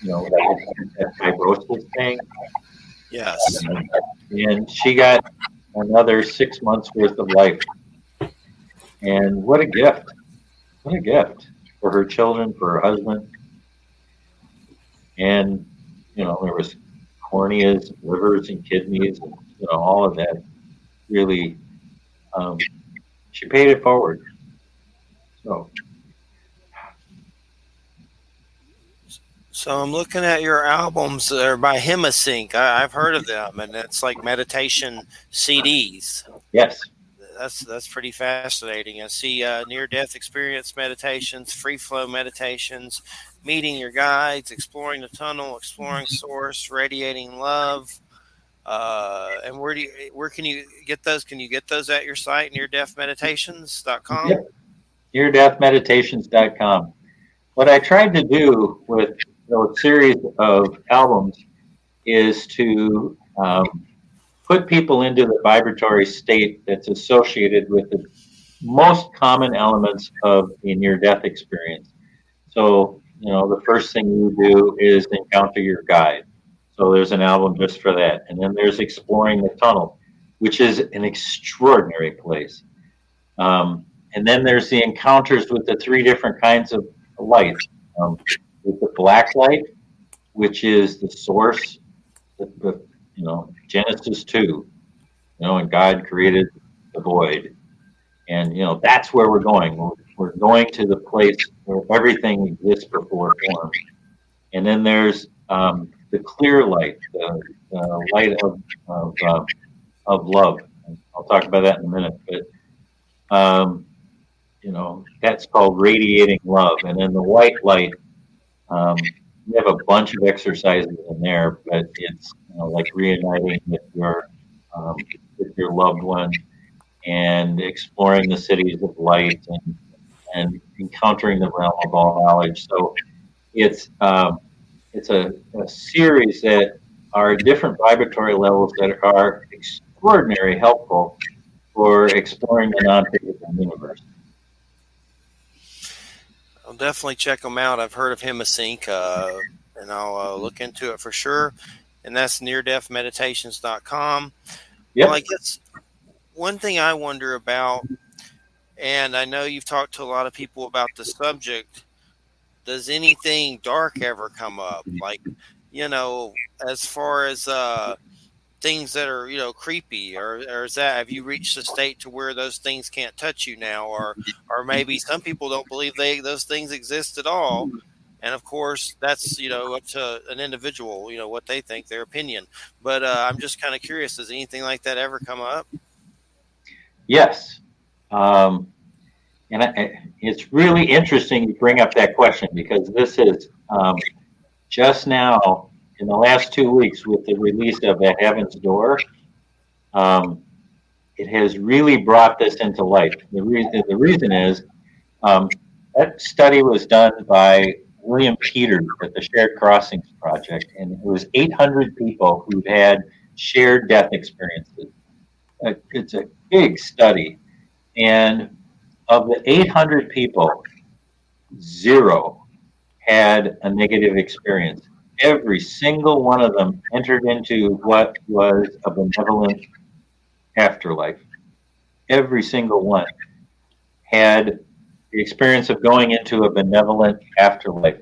that fibrosis thing. Yes. And she got another 6 months worth of life. And what a gift. What a gift for her children, for her husband. And, there was corneas, livers, and kidneys, and all of that. Really, she paid it forward. So So I'm looking at your albums. They're by Hemisync. I've heard of them, and it's like meditation CDs. yes, That's pretty fascinating. I see near death experience meditations, free flow meditations, meeting your guides, exploring the tunnel, exploring source, radiating love. And where can you get those? Can you get those at your site, neardeathmeditations.com? yep. NearDeathMeditations.com. What I tried to do with those series of albums is to put people into the vibratory state that's associated with the most common elements of a near-death experience. So, the first thing you do is encounter your guide. So there's an album just for that. And then there's Exploring the Tunnel, which is an extraordinary place. And then there's the encounters with the three different kinds of light. With the black light, which is the source, Genesis 2, and God created the void. And, that's where we're going. We're going to the place where everything exists before form. And then there's the clear light, the light of love. I'll talk about that in a minute. But, that's called radiating love. And then the white light, we have a bunch of exercises in there, but it's like reuniting with your loved one and exploring the cities of light and encountering the realm of all knowledge. So it's a series that are different vibratory levels that are extraordinarily helpful for exploring the non-physical universe. I'll definitely check them out. I've heard of Hemisync, and I'll look into it for sure. And that's neardeathmeditations.com. Yep. Well, I guess one thing I wonder about, and I know you've talked to a lot of people about the subject, does anything dark ever come up? Like, as far as things that are, creepy, or is that, have you reached a state to where those things can't touch you now? Or maybe some people don't believe those things exist at all. And of course, that's, up to an individual, what they think, their opinion. But I'm just kind of curious, does anything like that ever come up? Yes. It's really interesting you bring up that question, because this is just now, in the last 2 weeks, with the release of At Heaven's Door, it has really brought this into light. The reason is that study was done by William Peters at the Shared Crossings Project, and it was 800 people who had shared death experiences. It's a big study, and of the 800 people, 0 had a negative experience. Every single one of them entered into what was a benevolent afterlife. Every single one had the experience of going into a benevolent afterlife.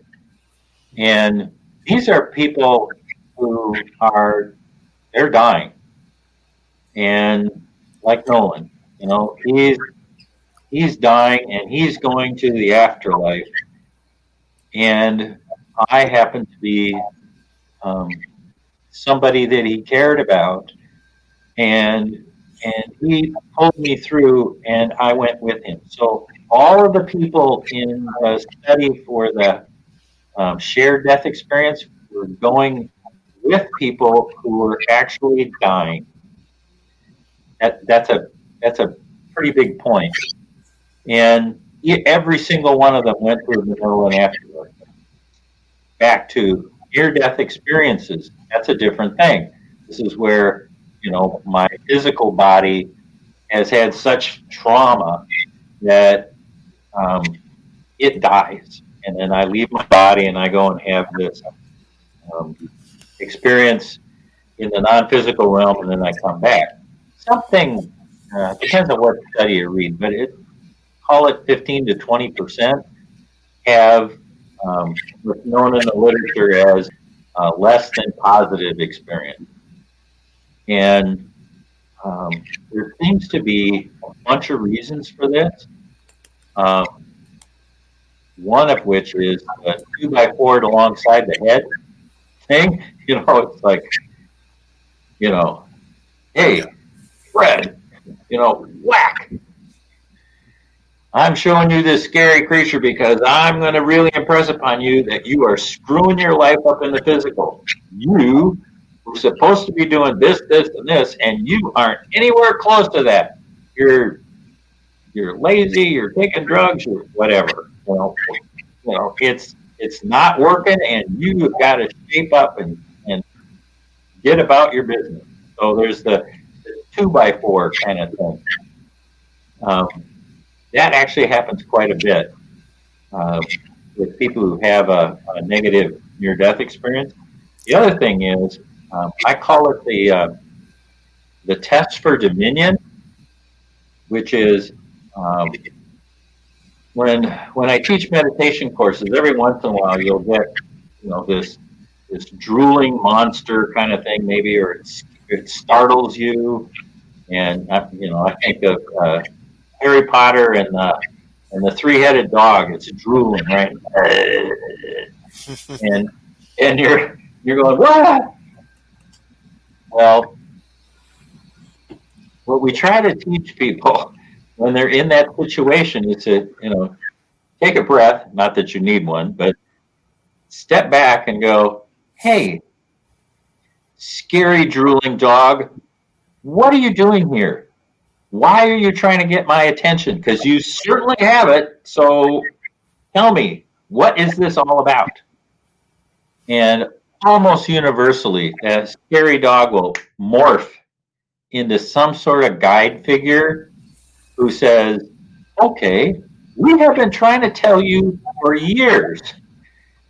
And these are people who they're dying. And like Nolan, he's dying and he's going to the afterlife. And I happen to be somebody that he cared about, and he pulled me through, and I went with him. So all of the people in the study for the shared death experience were going with people who were actually dying. That's a pretty big point. And every single one of them went through the middle and afterlife. Back to near-death experiences, that's a different thing. This is where, my physical body has had such trauma that it dies. And then I leave my body and I go and have this experience in the non-physical realm, and then I come back. Something, depends on what study you read, but call it 15 to 20% have what's known in the literature as less than positive experience. And there seems to be a bunch of reasons for this. Um, one of which is a 2x4 alongside the head thing. It's like, hey, Fred, whack. I'm showing you this scary creature because I'm going to really impress upon you that you are screwing your life up in the physical. You were supposed to be doing this, this, and this, and you aren't anywhere close to that. You're lazy. You're taking drugs. Or whatever. It's not working, and you've got to shape up and get about your business. So there's the 2x4 kind of thing. That actually happens quite a bit with people who have a negative near-death experience. The other thing is, I call it the test for dominion, which is when I teach meditation courses, every once in a while you'll get this drooling monster kind of thing, maybe, or it startles you, and I think of Harry Potter and the three-headed dog. It's drooling, right? and you're going, what? Well, what we try to teach people when they're in that situation is to take a breath. Not that you need one, but step back and go, hey, scary drooling dog, what are you doing here? Why are you trying to get my attention? Because you certainly have it. So tell me, what is this all about? And almost universally, that scary dog will morph into some sort of guide figure who says, okay, we have been trying to tell you for years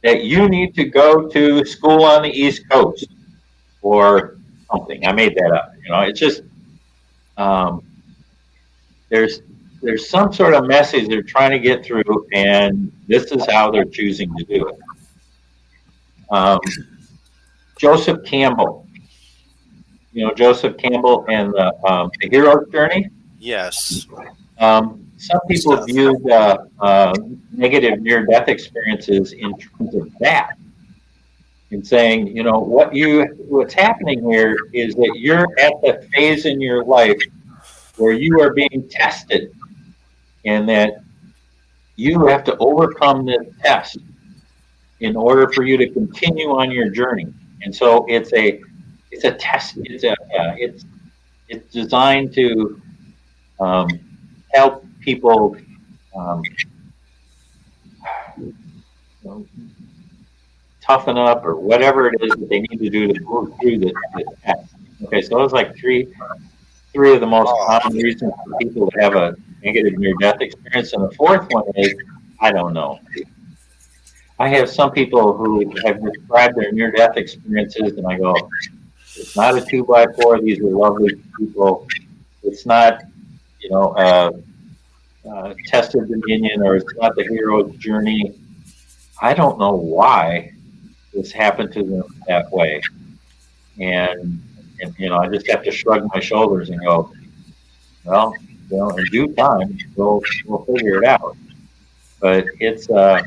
that you need to go to school on the East Coast or something. I made that up. It's just there's some sort of message they're trying to get through, and this is how they're choosing to do it. Joseph Campbell, Joseph Campbell and the hero's journey. Yes. Some people viewed negative near-death experiences in terms of that, and saying, what's happening here is that you're at the phase in your life where you are being tested, and that you have to overcome this test in order for you to continue on your journey. And so it's a test. It's designed to help people toughen up or whatever it is that they need to do to go through this test. Okay, so those like three of the most common reasons for people to have a negative near-death experience. And the fourth one is, I don't know. I have some people who have described their near-death experiences, and I go, it's not a 2x4. These are lovely people. It's not, tested dominion, or it's not the hero's journey. I don't know why this happened to them that way. And I just have to shrug my shoulders and go, well, in due time, we'll figure it out. But it's a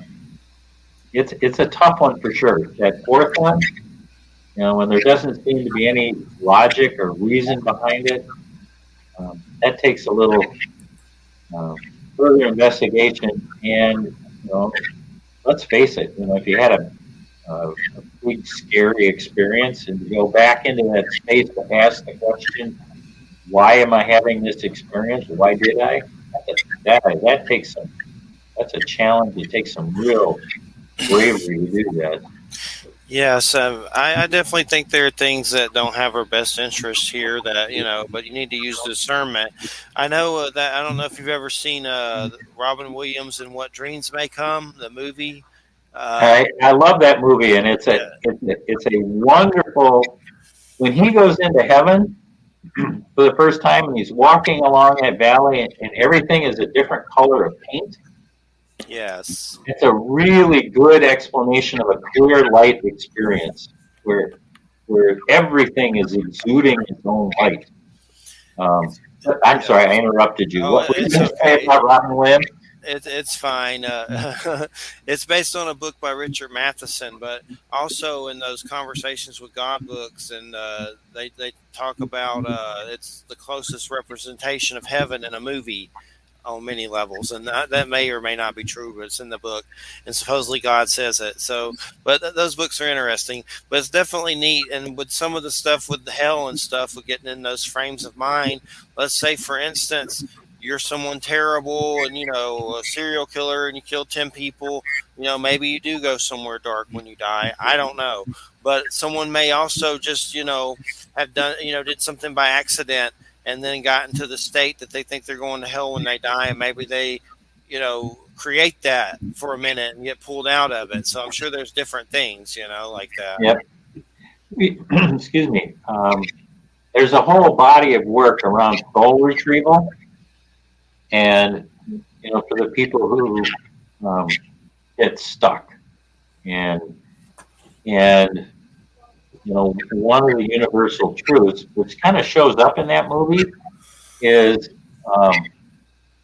tough one for sure. That fourth one, when there doesn't seem to be any logic or reason behind it, that takes a little further investigation. And let's face it, if you had a big scary experience and to go back into that space to ask the question, why am I having this experience? Why did I? That takes that's a challenge. It takes some real bravery to do that. Yes, I definitely think there are things that don't have our best interest here that, but you need to use discernment. I know that, I don't know if you've ever seen Robin Williams and What Dreams May Come, the movie. I love that movie, and it's a wonderful, when he goes into heaven for the first time and he's walking along that valley and everything is a different color of paint. Yes. It's a really good explanation of a clear light experience. where everything is exuding its own light. I'm Yeah. sorry, I interrupted you. Oh, What were you it's going to say okay. about Robin Williams? It's fine. It's based on a book by Richard Matheson, but also in those Conversations with God books, and they talk about it's the closest representation of heaven in a movie on many levels, and that may or may not be true, but it's in the book, and supposedly God says it. So, but those books are interesting, but it's definitely neat. And with some of the stuff with the hell and stuff, with getting in those frames of mind, let's say, for instance, you're someone terrible and a serial killer and you kill 10 people, maybe you do go somewhere dark when you die. I don't know, but someone may also just have done did something by accident and then got into the state that they think they're going to hell when they die, and maybe they create that for a minute and get pulled out of it. So I'm sure there's different things like that. Yep. Excuse me. There's a whole body of work around soul retrieval, and for the people who get stuck, and one of the universal truths, which kind of shows up in that movie, is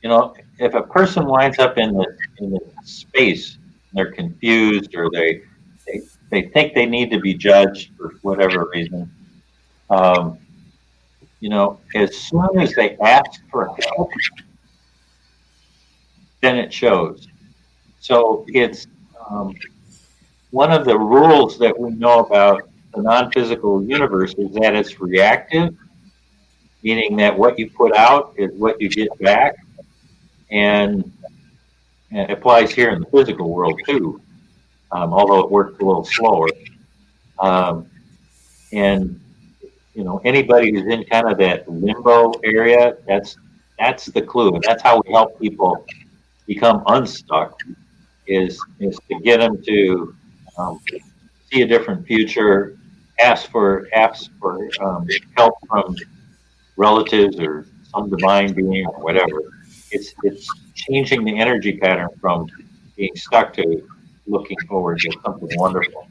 if a person winds up in the space, they're confused, or they think they need to be judged for whatever reason. As soon as they ask for help, then it shows. So it's one of the rules that we know about the non-physical universe is that it's reactive, meaning that what you put out is what you get back, and it applies here in the physical world too, although it works a little slower. And anybody who's in kind of that limbo area, that's the clue, and that's how we help people become unstuck. Is to get them to see a different future, ask for help from relatives or some divine being or whatever. It's changing the energy pattern from being stuck to looking forward to something wonderful.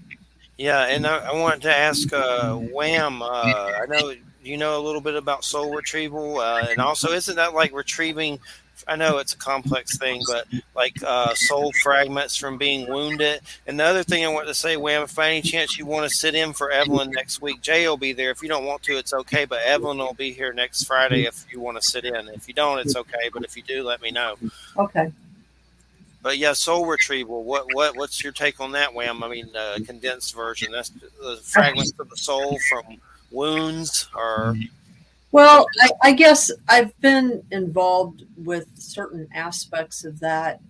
Yeah, and I wanted to ask Wham. I know you know a little bit about soul retrieval, and also isn't that like retrieving? I know it's a complex thing, but like soul fragments from being wounded. And the other thing I want to say, Wham, if by any chance you want to sit in for Evelyn next week, Jay will be there. If you don't want to, it's okay. But Evelyn will be here next Friday if you want to sit in. If you don't, it's okay. But if you do, let me know. Okay. But yeah, soul retrieval. What's your take on that, Wham? I mean, condensed version. That's the fragments of the soul from wounds, or Well, I guess I've been involved with certain aspects of that.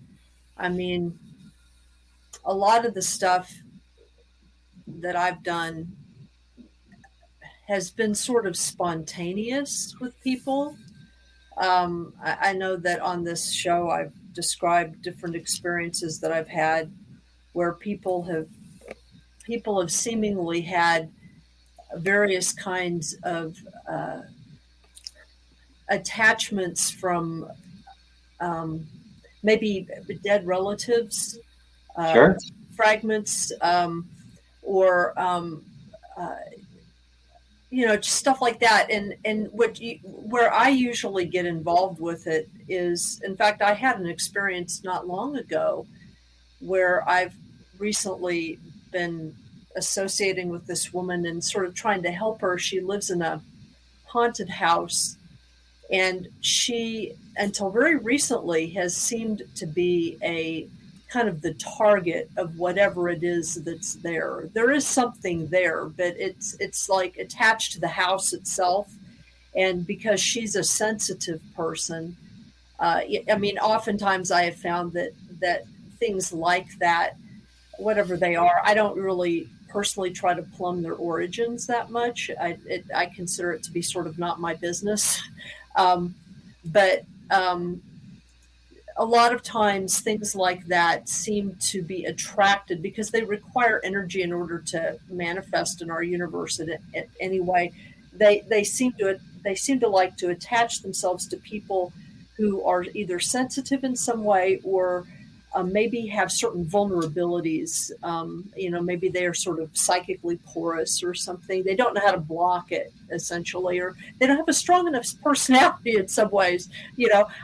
I mean, a lot of the stuff that I've done has been sort of spontaneous with people. I know that on this show I've described different experiences that I've had where people have seemingly had various kinds of attachments from maybe dead relatives, Sure. fragments, or just stuff like that. And where I usually get involved with it is, in fact, I had an experience not long ago where I've recently been associating with this woman and sort of trying to help her. She lives in a haunted house, and she, until very recently, has seemed to be a kind of the target of whatever it is that's there. There is something there, but it's like attached to the house itself. And because she's a sensitive person, I mean, oftentimes I have found that things like that, whatever they are, I don't really personally try to plumb their origins that much. I consider it to be sort of not my business. But a lot of times things like that seem to be attracted because they require energy in order to manifest in our universe in any way. They seem to like to attach themselves to people who are either sensitive in some way or maybe have certain vulnerabilities. Maybe they are sort of psychically porous or something. They don't know how to block it, essentially, or they don't have a strong enough personality in some ways.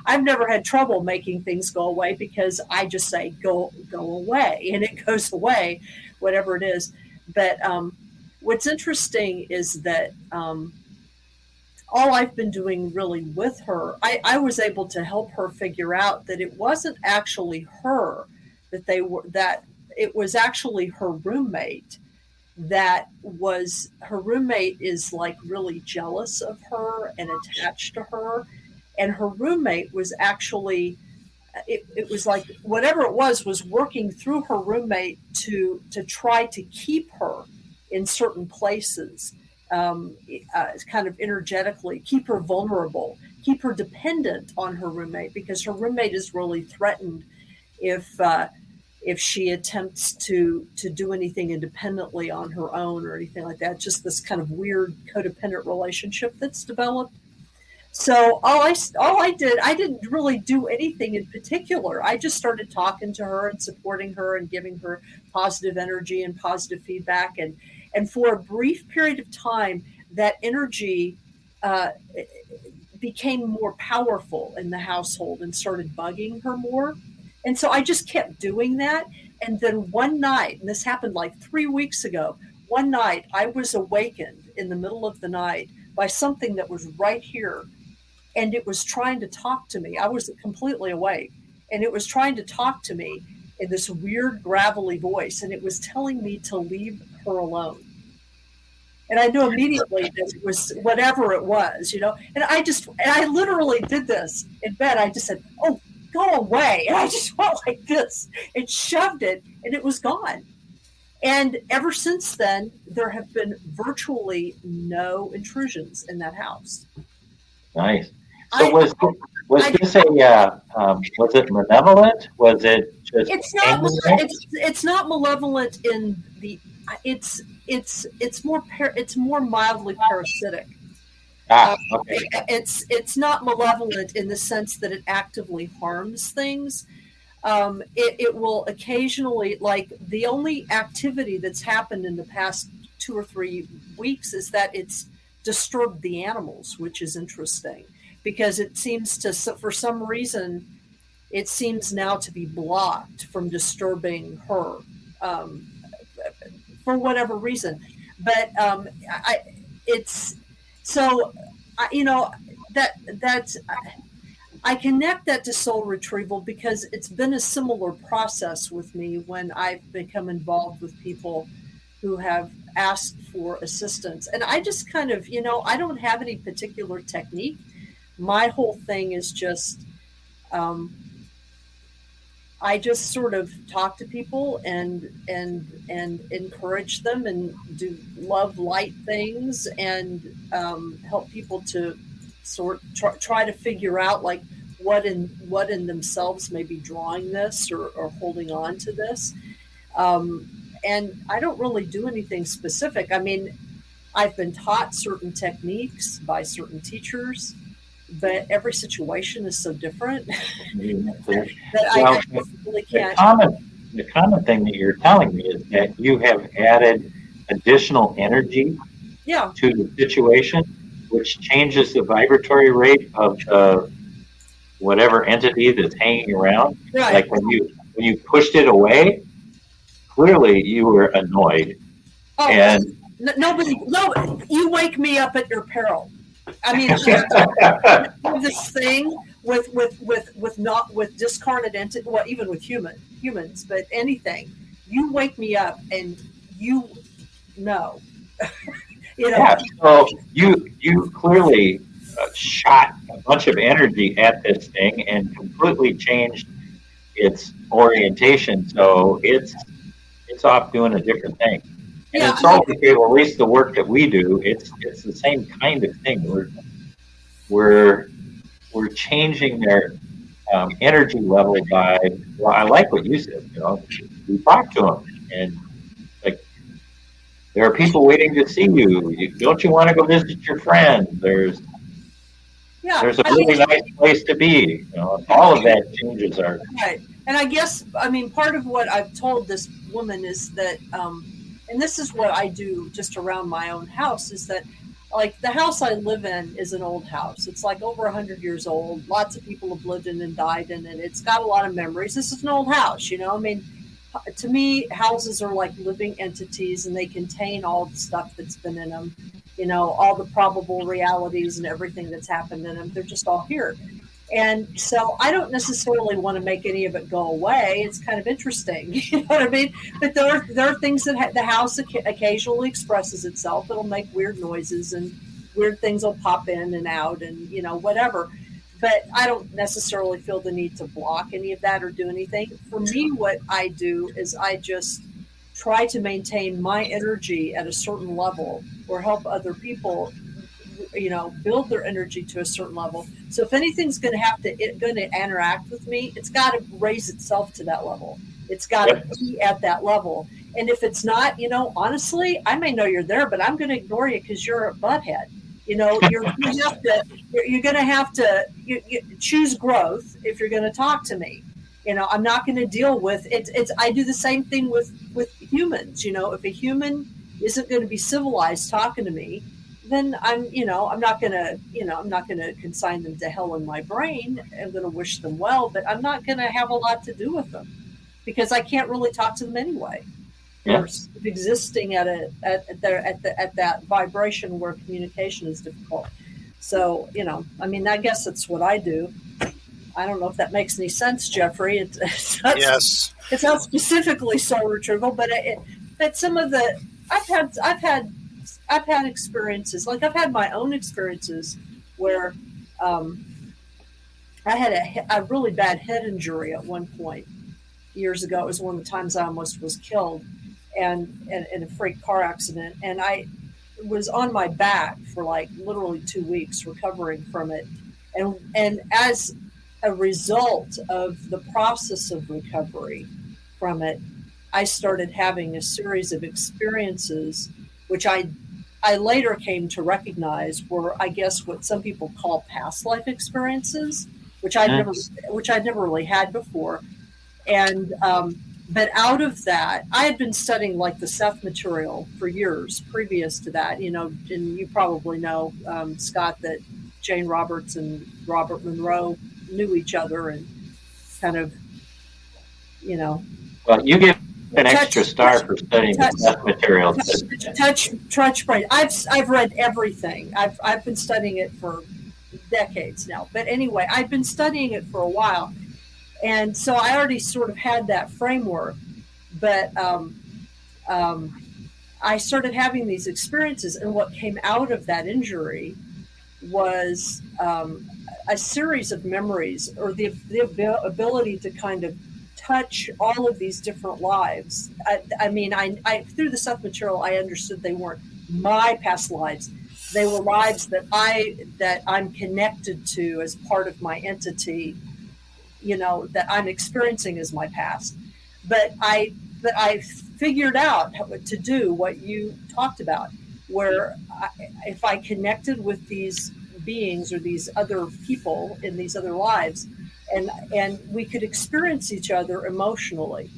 I've never had trouble making things go away because I just say, go away, and it goes away, whatever it is. But what's interesting is that all I've been doing really with her, I was able to help her figure out that it wasn't actually her, that it was actually her roommate. Her roommate is like really jealous of her and attached to her. And her roommate was actually, it was like whatever it was working through her roommate to try to keep her in certain places. Kind of energetically, keep her vulnerable, keep her dependent on her roommate, because her roommate is really threatened if she attempts to do anything independently on her own or anything like that. Just this kind of weird codependent relationship that's developed. So all I did, I didn't really do anything in particular. I just started talking to her and supporting her and giving her positive energy and positive feedback. And for a brief period of time, that energy became more powerful in the household and started bugging her more. And so I just kept doing that. And then one night, and this happened like 3 weeks ago, one night I was awakened in the middle of the night by something that was right here. And it was trying to talk to me. I was completely awake. And it was trying to talk to me in this weird gravelly voice. And it was telling me to leave her alone. And I knew immediately that it was whatever it was, And I literally did this in bed. I just said, "Oh, go away." And I just went like this and shoved it, and it was gone. And ever since then, there have been virtually no intrusions in that house. Nice. So was this was it malevolent? Was it just? It's not malevolent in the. It's more mildly parasitic. Okay. It's not malevolent in the sense that it actively harms things. It will occasionally, like the only activity that's happened in the past 2 or 3 weeks is that it's disturbed the animals, which is interesting because it seems to, for some reason, it seems now to be blocked from disturbing her. For whatever reason, but I connect that to soul retrieval because it's been a similar process with me when I've become involved with people who have asked for assistance. And I just kind of, I don't have any particular technique. My whole thing is just, I just sort of talk to people and encourage them and do love light things and help people to try to figure out like what in themselves may be drawing this or holding on to this. And I don't really do anything specific. I mean, I've been taught certain techniques by certain teachers, but every situation is so different that I really can't. The common thing that you're telling me is that you have added additional energy to the situation, which changes the vibratory rate of the whatever entity that's hanging around. Right. Like when you pushed it away, clearly you were annoyed. Oh, and you wake me up at your peril. I mean, this thing with discarnate entity, well, even with humans, but anything, you wake me up and you know. Yeah, so you clearly shot a bunch of energy at this thing and completely changed its orientation. So it's off doing a different thing. And it's all okay. Well, at least the work that we do, it's the same kind of thing. We're changing their energy level by. Well, I like what you said. We talk to them, and like there are people waiting to see you. Don't you want to go visit your friend? There's a really nice place to be. All of that changes our. Right. And I guess, I mean, part of what I've told this woman is that, and this is what I do just around my own house, is that like the house I live in is an old house. It's like over 100 years old. Lots of people have lived in and died in it. It's got a lot of memories. This is an old house, you know. I mean, to me, houses are like living entities, and they contain all the stuff that's been in them, you know, all the probable realities and everything that's happened in them. They're just all here. And so I don't necessarily want to make any of it go away. It's kind of interesting, you know what I mean? But there are things that the house occasionally expresses itself. It'll make weird noises, and weird things will pop in and out, and you know, whatever. But I don't necessarily feel the need to block any of that or do anything. For me, what I do is I just try to maintain my energy at a certain level, or help other people, you know, build their energy to a certain level. So if anything's going to interact with me, it's got to raise itself to that level. It's got to be at that level. And if it's not, you know, honestly, I may know you're there, but I'm going to ignore you because you're a butthead. You know, you're going to have to choose growth if you're going to talk to me. You know, I'm not going to deal with it. I do the same thing with humans. You know, if a human isn't going to be civilized talking to me, then I'm not going to consign them to hell in my brain. I'm going to wish them well, but I'm not going to have a lot to do with them because I can't really talk to them anyway. Yeah. We're existing at that vibration where communication is difficult. So, you know, I mean, I guess that's what I do. I don't know if that makes any sense, Jeffrey. It's not, Yes. It's not specifically soul retrieval, but some of the I've had experiences, like I've had my own experiences where I had a really bad head injury at one point years ago. It was one of the times I almost was killed, and in a freak car accident. And I was on my back for like literally 2 weeks recovering from it. And as a result of the process of recovery from it, I started having a series of experiences, which I later came to recognize were, I guess, what some people call past life experiences, which I'd never really had before. And but out of that, I had been studying like the Seth material for years previous to that. You know, and you probably know, Scott, that Jane Roberts and Robert Monroe knew each other and kind of, you know. Well, you get an extra star for studying the Seth material. Touch brain. I've read everything. I've been studying it for decades now. But anyway, I've been studying it for a while. And so I already sort of had that framework, but I started having these experiences, and what came out of that injury was a series of memories, or the ability to kind of touch all of these different lives. I mean, through the Seth material, I understood they weren't my past lives; they were lives that I'm connected to as part of my entity. You know, that I'm experiencing as my past, but I figured out how to do what you talked about, where if I connected with these beings or these other people in these other lives, and we could experience each other emotionally,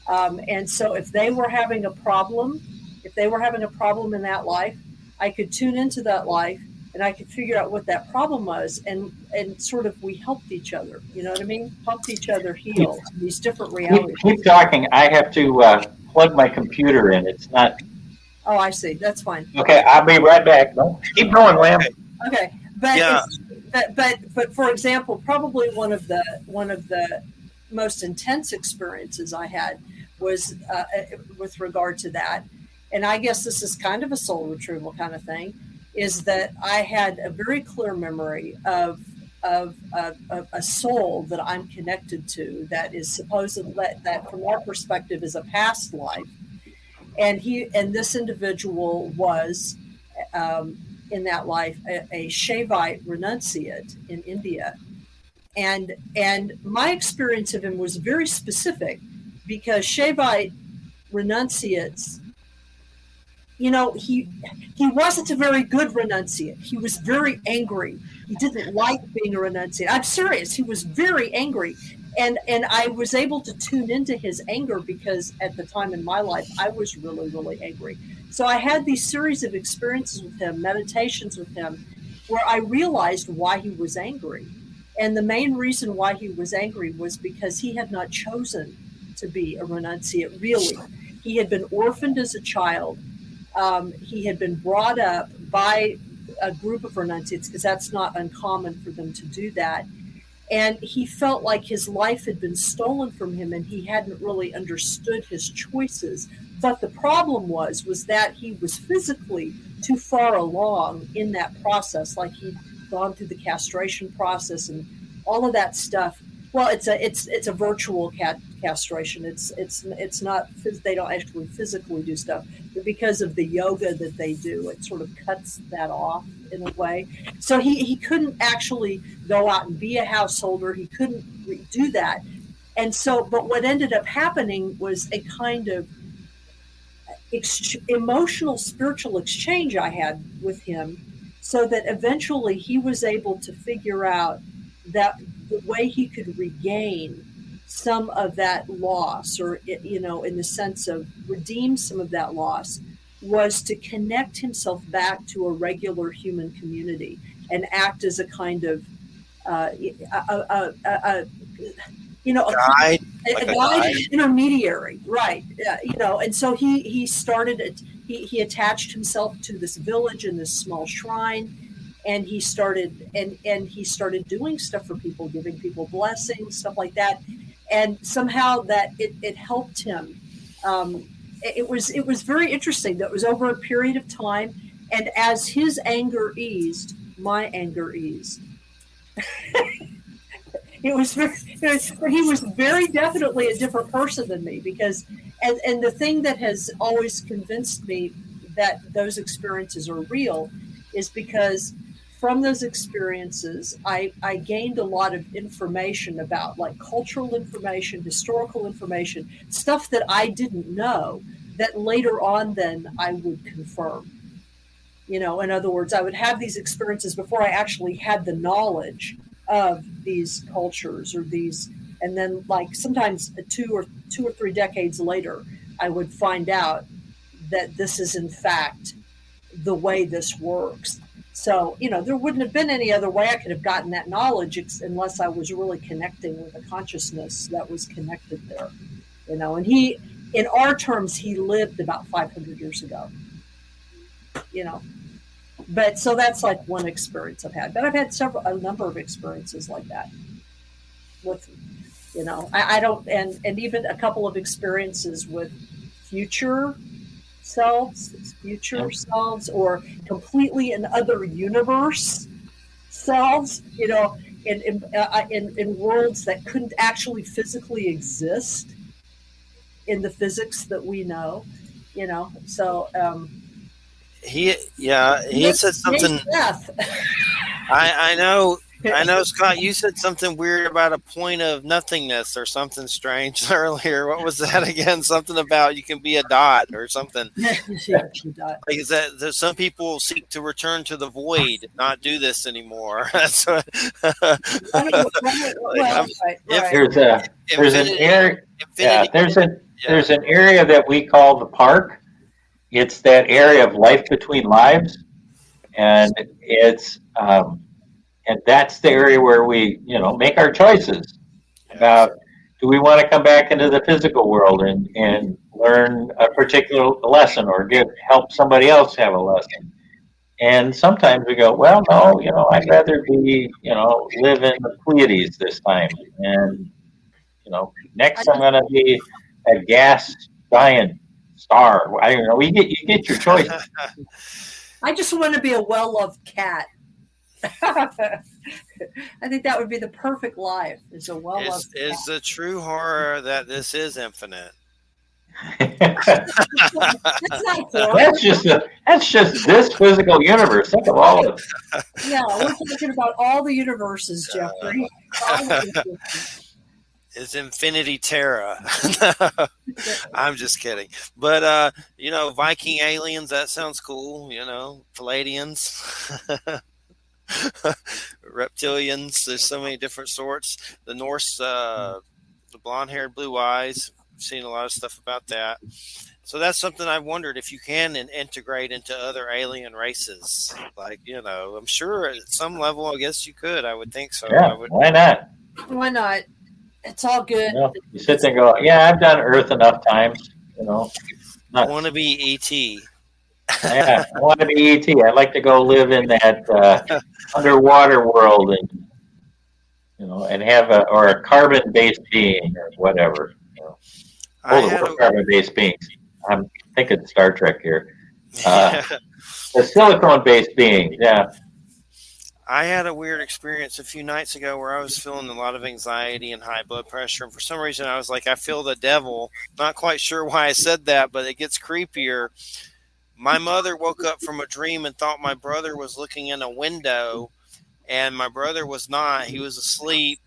and so if they were having a problem in that life, I could tune into that life. And I could figure out what that problem was, and sort of we helped each other. You know what I mean? Helped each other heal these different realities. Keep talking. I have to plug my computer in. It's not. Oh, I see. That's fine. Okay, I'll be right back. No, keep going, Lamb. Okay, but Yeah. But for example, probably one of the most intense experiences I had was with regard to that, and I guess this is kind of a soul retrieval kind of thing. Is that I had a very clear memory of a soul that I'm connected to that is supposedly, that from our perspective is a past life, and this individual was in that life a Shaivite renunciate in India, and my experience of him was very specific because Shaivite renunciates, you know, he wasn't a very good renunciate. He was very angry. He didn't like being a renunciate. I'm serious. He was very angry. and I was able to tune into his anger because at the time in my life I was really, really angry. So I had these series of experiences with him, meditations with him, where I realized why he was angry. And the main reason why he was angry was because he had not chosen to be a renunciate, really. He had been orphaned as a child. He had been brought up by a group of renunciates, because that's not uncommon for them to do that. And he felt like his life had been stolen from him and he hadn't really understood his choices. But the problem was that he was physically too far along in that process. Like he'd gone through the castration process and all of that stuff. Well, it's a virtual castration. It's not, they don't actually physically do stuff, but because of the yoga that they do, it sort of cuts that off in a way. So he couldn't actually go out and be a householder. He couldn't do that. And so, but what ended up happening was a kind of emotional, spiritual exchange I had with him, so that eventually he was able to figure out that the way he could regain some of that loss, or, in the sense of redeem some of that loss, was to connect himself back to a regular human community and act as a kind of Guide, like a guide intermediary, right? And so he started. He attached himself to this village in this small shrine, and he started he started doing stuff for people, giving people blessings, stuff like that, and somehow that it helped him. It was very interesting. That was over a period of time, and as his anger eased, my anger eased. He was very definitely a different person than me, because, and the thing that has always convinced me that those experiences are real is because from those experiences, I gained a lot of information about, like, cultural information, historical information, stuff that I didn't know, that later on then I would confirm. In other words, I would have these experiences before I actually had the knowledge of these cultures or these, and then, like, sometimes two or 3 decades later, I would find out that this is in fact the way this works. So, there wouldn't have been any other way I could have gotten that knowledge unless I was really connecting with a consciousness that was connected there. And he, in our terms, he lived about 500 years ago. But so that's like one experience I've had. But I've had a number of experiences like that with, I don't, and even a couple of experiences with future selves, or completely another universe selves, in worlds that couldn't actually physically exist in the physics that we know, so, he said something. I know, Scott, you said something weird about a point of nothingness or something strange earlier. What was that again? Something about you can be a dot or something. Like, is that some people seek to return to the void, not do this anymore? That's what, there's an area. There's an area that we call the park. It's that area of life between lives, and it's and that's the area where we make our choices about, do we want to come back into the physical world and learn a particular lesson, or help somebody else have a lesson. And sometimes we go, well, no, I'd rather be live in the Pleiades this time, and next I'm going to be a gas giant star. I don't know. You get your choice. I just want to be a well-loved cat. I think that would be the perfect life. Is a well-loved cat. Is the true horror that this is infinite? That's not horror. That's just this physical universe. Think of all of it. Yeah, we're talking about all the universes, Jeffrey. Is Infinity Terra. I'm just kidding. But, Viking aliens, that sounds cool. Palladians. reptilians. There's so many different sorts. The Norse, the blonde-haired, blue eyes. I've seen a lot of stuff about that. So that's something I've wondered if you can integrate into other alien races. Like, I'm sure at some level, I guess you could. I would think so. Yeah, why not? Why not? It's all good. You sit there and go, yeah, I've done Earth enough times. I want to be ET. Yeah, I want to be ET. I'd like to go live in that underwater world and have a carbon-based being or whatever. We're carbon-based beings. I'm thinking Star Trek here. The silicone-based beings, yeah. I had a weird experience a few nights ago where I was feeling a lot of anxiety and high blood pressure. And for some reason, I was like, I feel the devil. Not quite sure why I said that, but it gets creepier. My mother woke up from a dream and thought my brother was looking in a window, and my brother was not. He was asleep.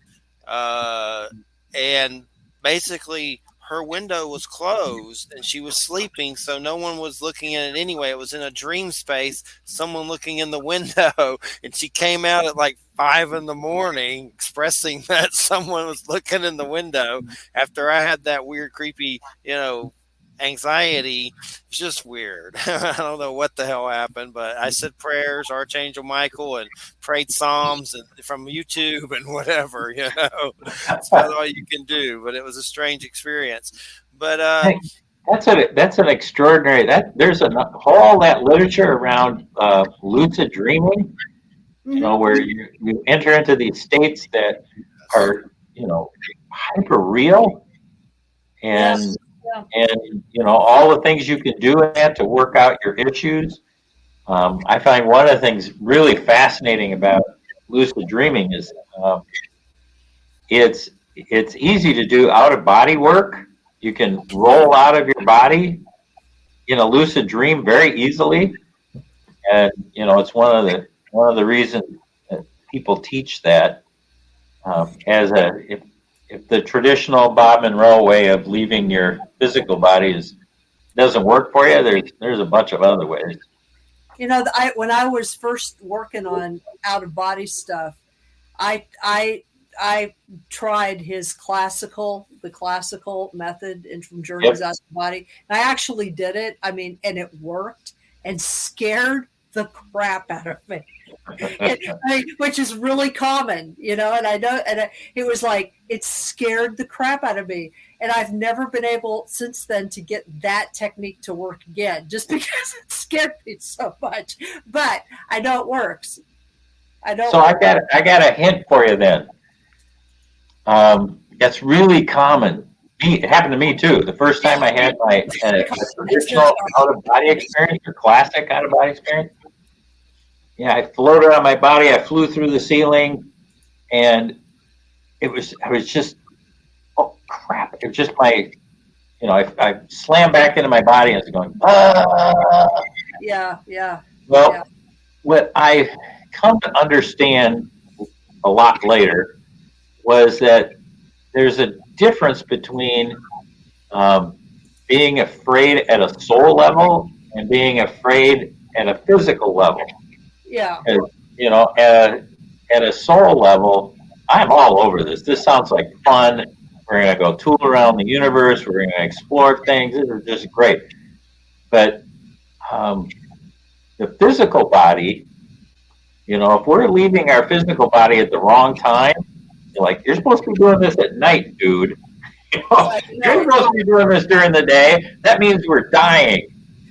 And basically, her window was closed and she was sleeping, so no one was looking in it anyway. It was in a dream space, someone looking in the window, and she came out at like 5 a.m. expressing that someone was looking in the window after I had that weird, creepy, anxiety. It's just weird. I don't know what the hell happened, but I said prayers, Archangel Michael, and prayed Psalms and from YouTube and whatever, That's about all you can do, but it was a strange experience. But that's an extraordinary, there's all that literature around lucid dreaming, where you enter into these states that are, hyper real, and all the things you can do in that to work out your issues. I find one of the things really fascinating about lucid dreaming is it's easy to do out of body work. You can roll out of your body in a lucid dream very easily, and it's one of the reasons that people teach that if the traditional Bob Monroe way of leaving your physical body doesn't work for you, there's a bunch of other ways. When I was first working on out of body stuff, I tried his classical method from Journeys Out of the Body. And I actually did it. And it worked and scared the crap out of me. Which is really common, and I know, and it was like it scared the crap out of me, and I've never been able since then to get that technique to work again, just because it scared me so much. But I know it works. I got a hint for you then. That's really common. It happened to me too. The first time I had my traditional out of body experience or classic out of body experience. Yeah, I floated on my body. I flew through the ceiling, and I was just, oh crap! It was just I slammed back into my body and I was going, ah. Yeah. Well, what I come to understand a lot later was that there's a difference between being afraid at a soul level and being afraid at a physical level. Yeah. At a soul level, I'm all over this. This sounds like fun. We're going to go tool around the universe. We're going to explore things. This is just great. But the physical body, if we're leaving our physical body at the wrong time, you're supposed to be doing this at night, dude. You're supposed to be doing this during the day. That means we're dying.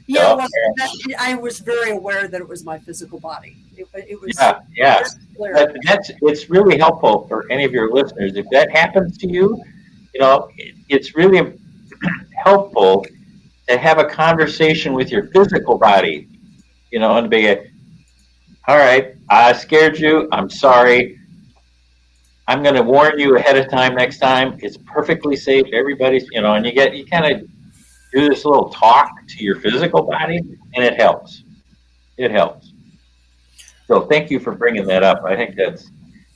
Yeah, I was very aware that it was my physical body. It was But it's really helpful for any of your listeners. If that happens to you, it's really helpful to have a conversation with your physical body, and be all right, I scared you. I'm sorry. I'm going to warn you ahead of time next time. It's perfectly safe. Everybody's, and you kind of do this little talk to your physical body, and it helps. It helps. So thank you for bringing that up. I think that's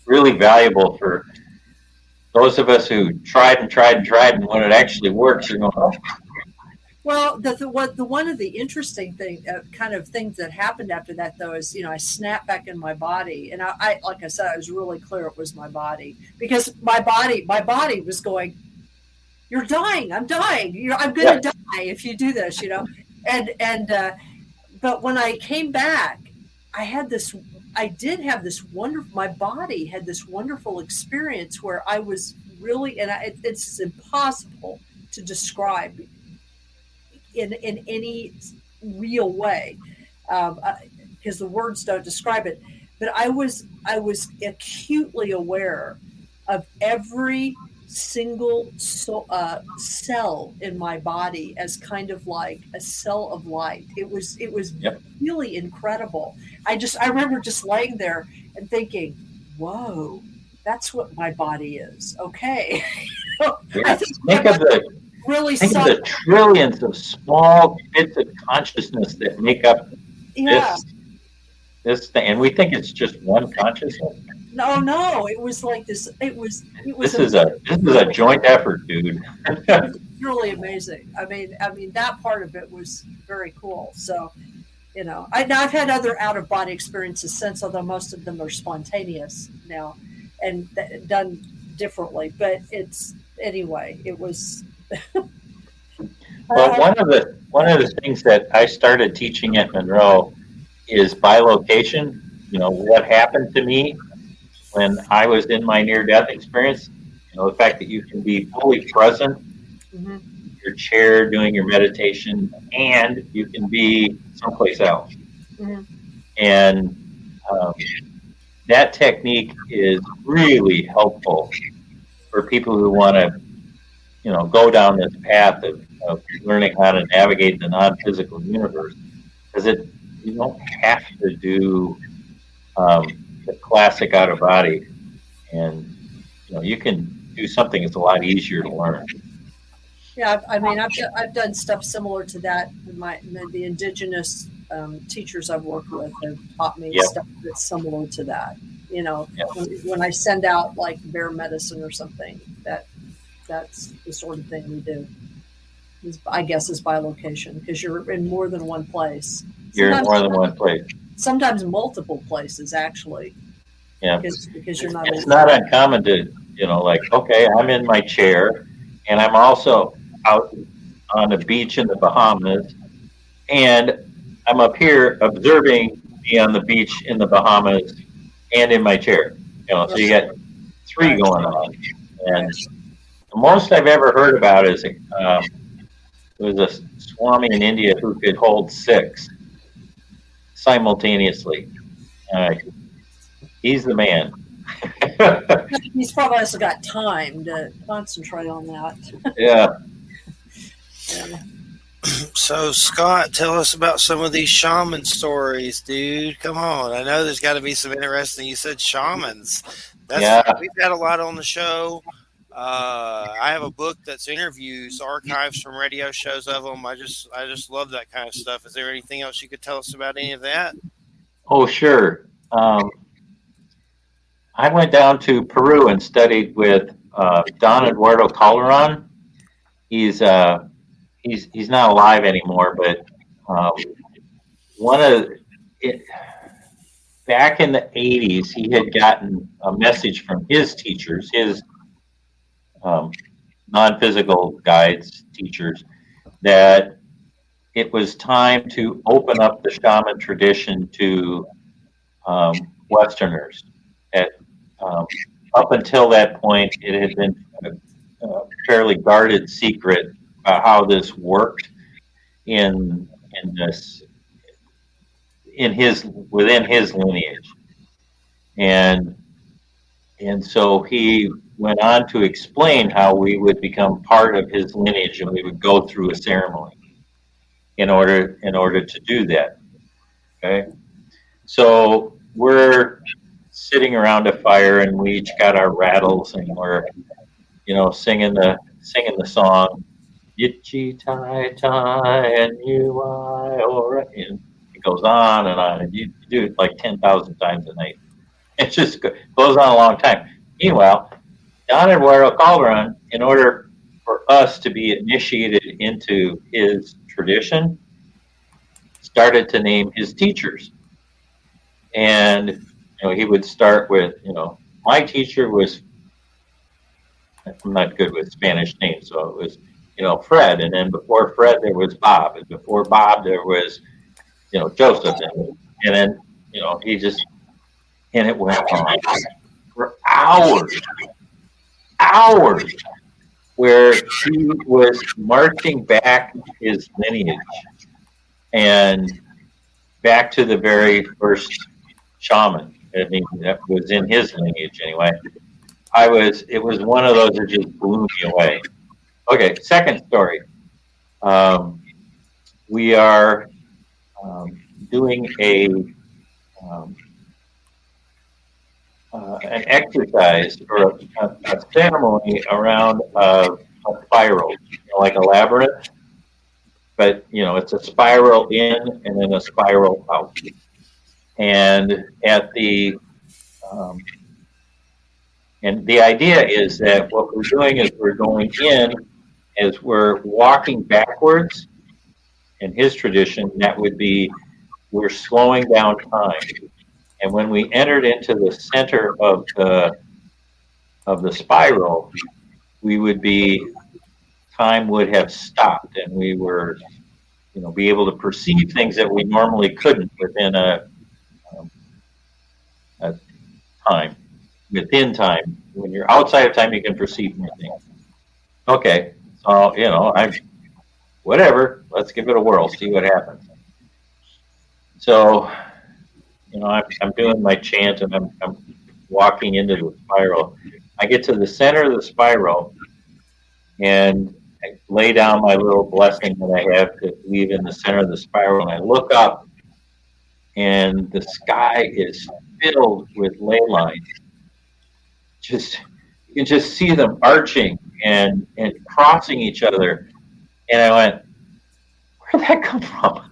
really valuable for those of us who tried, and when it actually works, you're going, oh, Well, the one of the interesting kind of things that happened after that, though, is I snapped back in my body, and I like I said, I was really clear it was my body, because my body was going, "You're dying. I'm dying. I'm going to die if you do this," and but when I came back, I had this. I did have this wonderful. My body had this wonderful experience where I was really, and it's impossible to describe in any real way, because the words don't describe it. But I was acutely aware of every single cell in my body as kind of like a cell of light. It was really incredible. I remember just laying there and thinking, "Whoa, that's what my body is." Okay. I think think of the trillions of small bits of consciousness that make up this thing, and we think it's just one consciousness. No, it was like this. It was. This is a joint effort, dude. It's really amazing. I mean that part of it was very cool. So, I've had other out of body experiences since, although most of them are spontaneous now and done differently. But it was. Well, one of the things that I started teaching at Monroe is bilocation. What happened to me when I was in my near-death experience. The fact that you can be fully present, in your chair doing your meditation, and you can be someplace else. And that technique is really helpful for people who want to, go down this path of learning how to navigate the non-physical universe, because you don't have to do the classic out of body, and you can do something that's a lot easier to learn. Yeah, I've done stuff similar to that. The indigenous teachers I've worked with have taught me stuff that's similar to that. When I send out like bear medicine or something, that's the sort of thing we do. I guess is bilocation, because you're in more than one place. You're in more than one place. Sometimes multiple places, actually. Yeah, because you're not. It's not uncommon to okay, I'm in my chair, and I'm also out on the beach in the Bahamas, and I'm up here observing me on the beach in the Bahamas and in my chair. So you got three going on, and the most I've ever heard about is there was a Swami in India who could hold 6 simultaneously. He's the man. He's probably also got time to concentrate on that. Yeah. So, Scott, tell us about some of these shaman stories, dude. Come on. I know there's got to be some interesting. You said shamans. We've had a lot on the show. I have a book that's interviews, archives from radio shows of them. I just love that kind of stuff. Is there anything else you could tell us about any of that? Oh, sure. I went down to Peru and studied with Don Eduardo Calderon. He's not alive anymore, but back in the 80s, he had gotten a message from his teachers, his non-physical guides, teachers, that it was time to open up the shaman tradition to Westerners. Up until that point, it had been a fairly guarded secret about how this worked within his lineage, and so he went on to explain how we would become part of his lineage, and we would go through a ceremony in order to do that. Okay, so we're sitting around a fire, and we each got our rattles, and we're singing the song Yichi Tai Tai and you I or, and it goes on and on, and you do it like 10,000 times a night. It just goes on a long time. Meanwhile, Don Eduardo Calderon, in order for us to be initiated into his tradition, started to name his teachers. And he would start with, my teacher was, I'm not good with Spanish names, so it was, Fred, and then before Fred there was Bob, and before Bob there was, Joseph, and then, he just, and it went on for hours, where he was marching back his lineage and back to the very first shaman. I mean, that was in his lineage anyway. It was one of those that just blew me away. Okay, second story. We are doing an exercise or a ceremony around a spiral, like a labyrinth, but it's a spiral in and then a spiral out. And and the idea is that what we're doing is we're going in as we're walking backwards. In his tradition, that would be we're slowing down time. And when we entered into the center of the spiral, we would time would have stopped, and we were, be able to perceive things that we normally couldn't within a time. Within time, when you're outside of time, you can perceive more things. Okay, so whatever. Let's give it a whirl, see what happens. So, I'm doing my chant, and I'm walking into the spiral. I get to the center of the spiral, and I lay down my little blessing that I have to leave in the center of the spiral, and I look up, and the sky is filled with ley lines. You can just see them arching and crossing each other. And I went, where'd that come from?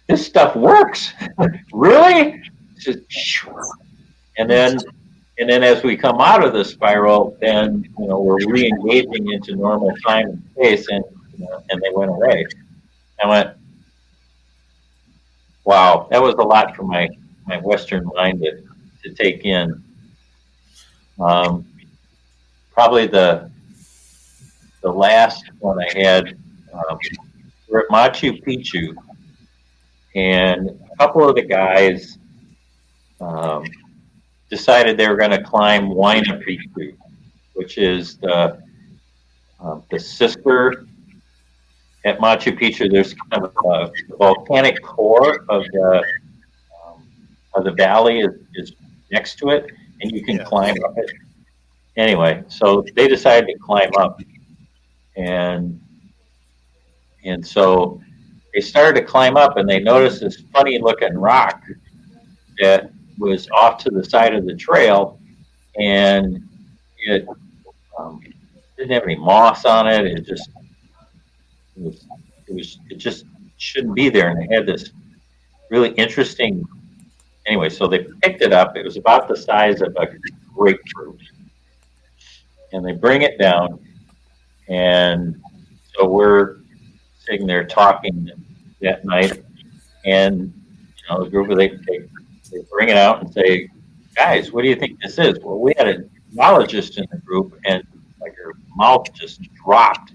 This stuff works. Really? Just, and then as we come out of the spiral, then we're re-engaging into normal time and space, and they went away. I went, wow, that was a lot for my Western mind to take in. Probably the last one I had, we're at Machu Picchu, and a couple of the guys decided they were going to climb Huayna Picchu, which is the sister at Machu Picchu. There's kind of a volcanic core of the valley is next to it, and you can climb up it. Anyway, so they decided to climb up, and so they started to climb up, and they noticed this funny looking rock that was off to the side of the trail, and it didn't have any moss on it. It just shouldn't be there, and it had this really interesting. Anyway, so they picked it up. It was about the size of a grapefruit, and they bring it down, and so we're sitting there talking that night, and the group of they bring it out and say, guys, what do you think this is? Well, we had a geologist in the group, and like her mouth just dropped,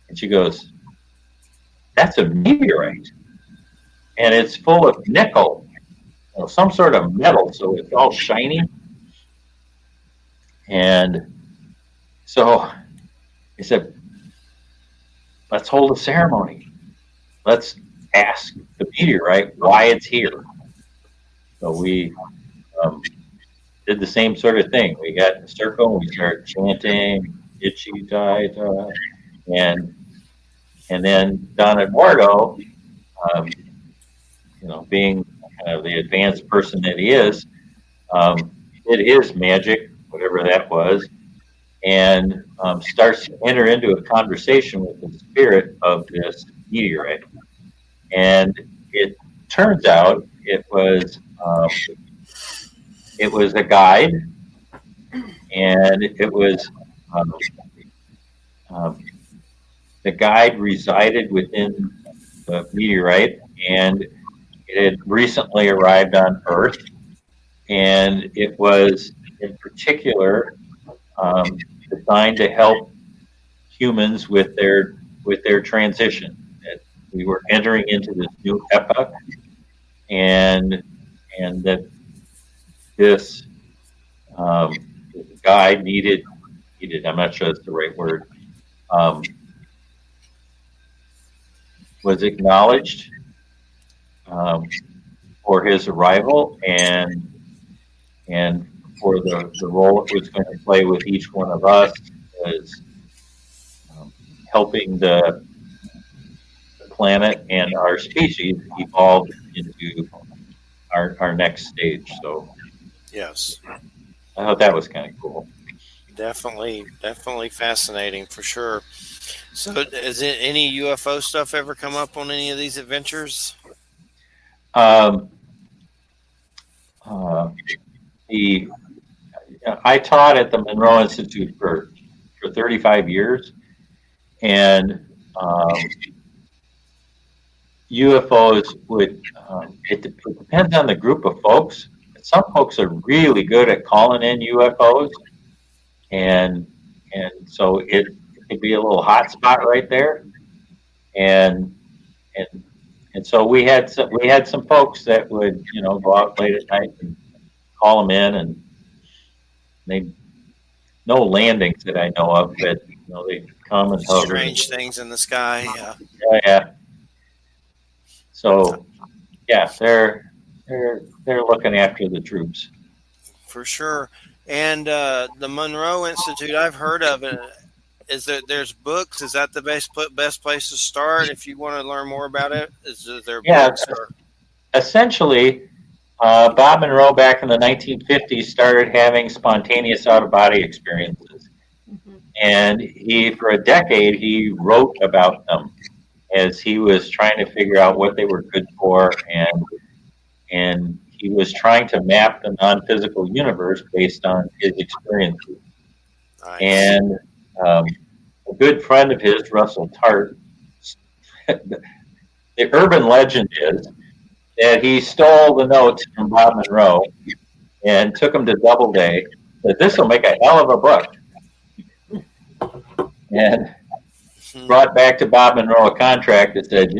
and she goes, that's a meteorite, and it's full of nickel, some sort of metal, so it's all shiny. And so he said, let's hold a ceremony. Let's ask the meteorite why it's here. So we did the same sort of thing. We got in a circle and we started chanting, Itchy died, and then Don Eduardo, being kind of the advanced person that he is, did his magic, whatever that was, and starts to enter into a conversation with the spirit of this meteorite. And it turns out it was a guide, and it was um, the guide resided within the meteorite, and it had recently arrived on Earth, and it was in particular designed to help humans with their transition. That we were entering into this new epoch, and that this guide needed, I'm not sure that's the right word, was acknowledged for his arrival, and for the role it was going to play with each one of us as helping the planet and our species evolve into our next stage. So Yes. I thought that was kind of cool. Definitely fascinating for sure. So, has any UFO stuff ever come up on any of these adventures? Um, the I taught at the Monroe Institute for 35 years, and UFOs would it depends on the group of folks. Some folks are really good at calling in UFOs, and so it could be a little hot spot right there, and and so we had some folks that would go out late at night and call them in, and they no landings that I know of, but they come and hover. Strange things in the sky. Yeah. Yeah. So yeah, they're looking after the troops. For sure. And the Monroe Institute, I've heard of it. Is there's books? Is that the best place to start if you want to learn more about it? Is there books? Essentially, Bob Monroe back in the 1950s started having spontaneous out-of-body experiences, and for a decade he wrote about them as he was trying to figure out what they were good for, and he was trying to map the non-physical universe based on his experiences. Nice. And a good friend of his, Russell Tart, the urban legend is that he stole the notes from Bob Monroe and took them to Doubleday. Said, "This will make a hell of a book," and brought back to Bob Monroe a contract that said,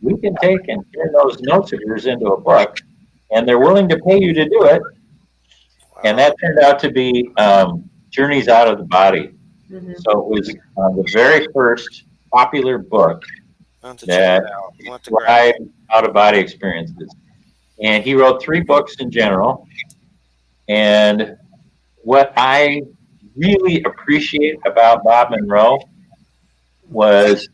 we can take and turn those notes of yours into a book, and they're willing to pay you to do it. Wow. And that turned out to be Journeys Out of the Body. Mm-hmm. So it was the very first popular book that described out-of-body experiences. And he wrote 3 books in general. And what I really appreciate about Bob Monroe was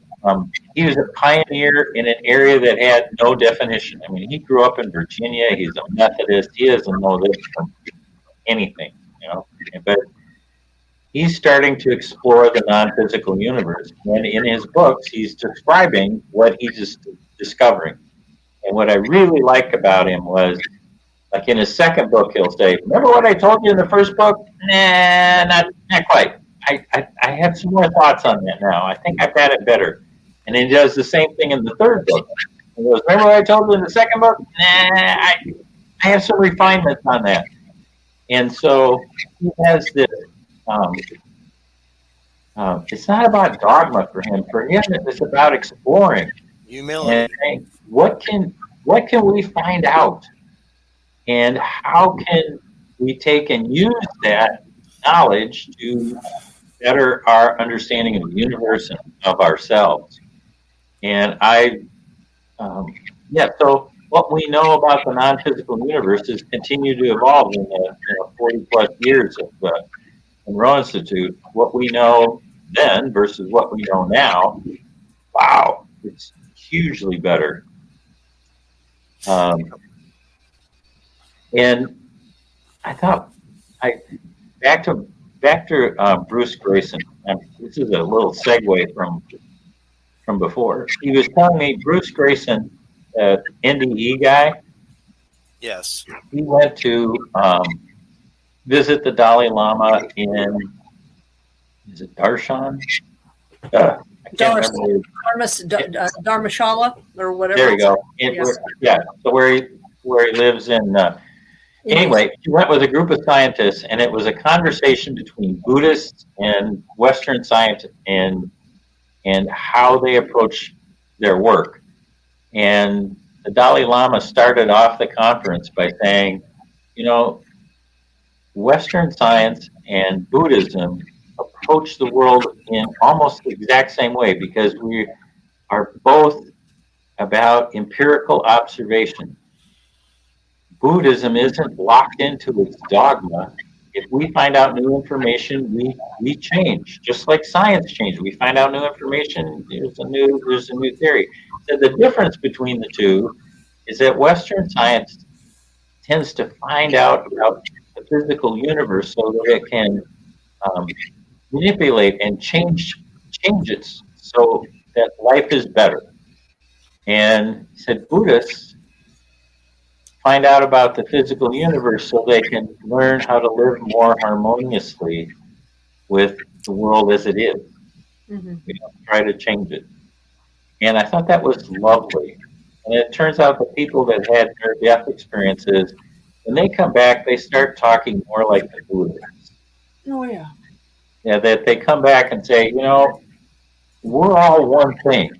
he was a pioneer in an area that had no definition. I mean, he grew up in Virginia. He's a Methodist. He doesn't know this from anything, but he's starting to explore the non-physical universe. And in his books, he's describing what he's discovering. And what I really like about him was, like in his second book, he'll say, "Remember what I told you in the first book? Nah, not quite. I have some more thoughts on that now. I think I've got it better." And then he does the same thing in the third book. He goes, "Remember what I told you in the second book? Nah, I have some refinements on that." And so he has this, it's not about dogma for him. For him, it's about exploring. Humility. And what can we find out? And how can we take and use that knowledge to better our understanding of the universe and of ourselves? And so what we know about the non-physical universe has continued to evolve in the 40 plus years of the Monroe Institute. What we know then versus what we know now, wow, it's hugely better. And I thought, back to Bruce Grayson. This is a little segue from before. He was telling me Bruce Grayson, NDE guy. Yes. He went to visit the Dalai Lama in, is it Darshan? I can't remember. Dharmashala or whatever. There you go. Yes. So where he lives in. Anyway, he went with a group of scientists, and it was a conversation between Buddhists and Western science and how they approach their work. And the Dalai Lama started off the conference by saying, Western science and Buddhism approach the world in almost the exact same way because we are both about empirical observation. Buddhism isn't locked into its dogma. If we find out new information, we change. Just like science changes. We find out new information, there's a new theory. So the difference between the two is that Western science tends to find out about the physical universe so that it can manipulate and change it so that life is better. And he said Buddhists find out about the physical universe so they can learn how to live more harmoniously with the world as it is. Mm-hmm. We don't try to change it. And I thought that was lovely. And it turns out the people that had near-death experiences, when they come back, they start talking more like the Buddhists. Oh, yeah. Yeah, that they come back and say, we're all one thing.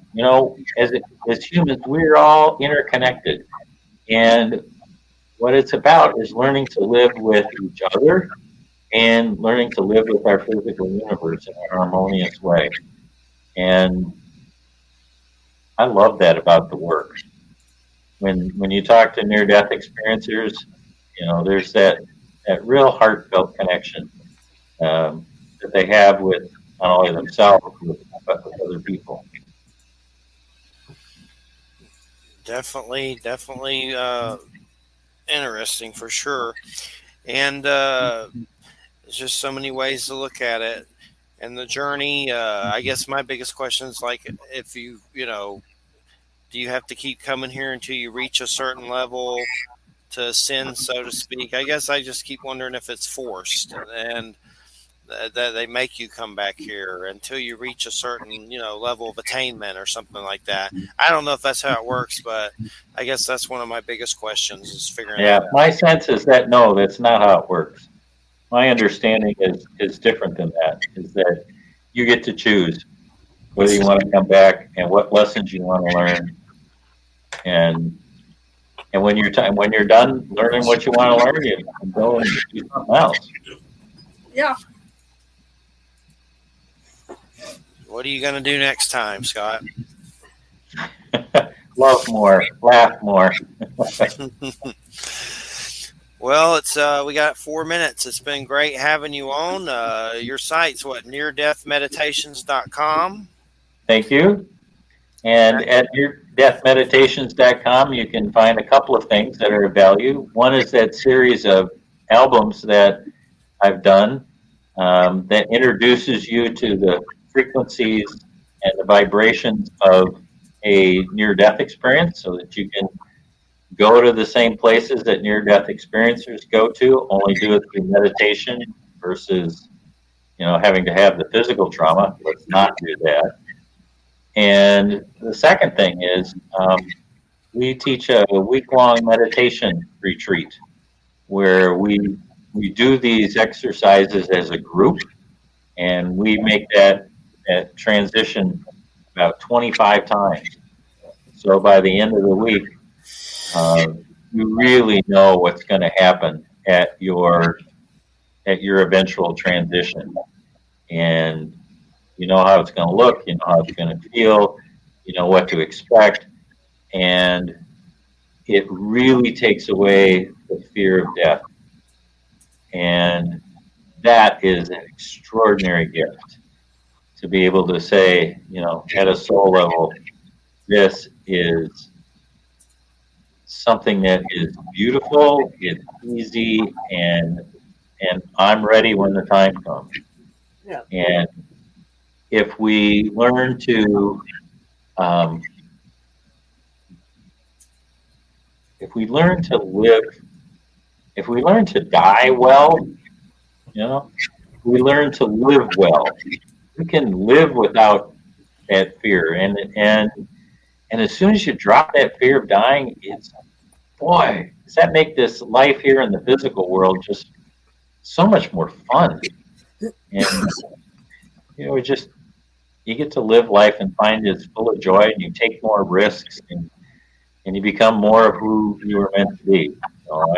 As humans, we're all interconnected. And what it's about is learning to live with each other and learning to live with our physical universe in a harmonious way. And I love that about the work. When you talk to near-death experiencers, there's that real heartfelt connection that they have with not only themselves but with other people. Definitely interesting for sure. And there's just so many ways to look at it. And the journey, I guess my biggest question is like, if you do you have to keep coming here until you reach a certain level to ascend, so to speak? I guess I just keep wondering if it's forced and that they make you come back here until you reach a certain, level of attainment or something like that. I don't know if that's how it works, but I guess that's one of my biggest questions is figuring that out. My sense is that no, that's not how it works. My understanding is different than that, is that you get to choose whether you want to come back and what lessons you want to learn. And when you're done learning what you want to learn, you can go and do something else. Yeah. What are you going to do next time, Scott? Love more, laugh more. Well, it's we got 4 minutes. It's been great having you on. Your site's what? neardeathmeditations.com. Thank you. And at neardeathmeditations.com, you can find a couple of things that are of value. One is that series of albums that I've done that introduces you to the frequencies and the vibrations of a near-death experience so that you can go to the same places that near-death experiencers go to, only do it through meditation versus, having to have the physical trauma. Let's not do that. And the second thing is we teach a week-long meditation retreat where we do these exercises as a group, and we make that transition about 25 times. So by the end of the week, you really know what's going to happen at your eventual transition, and you know how it's going to look, you know how it's going to feel, you know what to expect, and it really takes away the fear of death. And that is an extraordinary gift to be able to say, at a soul level, this is something that is beautiful, it's easy, and I'm ready when the time comes. Yeah. And if we learn to live, if we learn to die well, we learn to live well. We can live without that fear, and as soon as you drop that fear of dying, it's boy, does that make this life here in the physical world just so much more fun. And we just you get to live life and find it's full of joy, and you take more risks, and you become more of who you were meant to be. So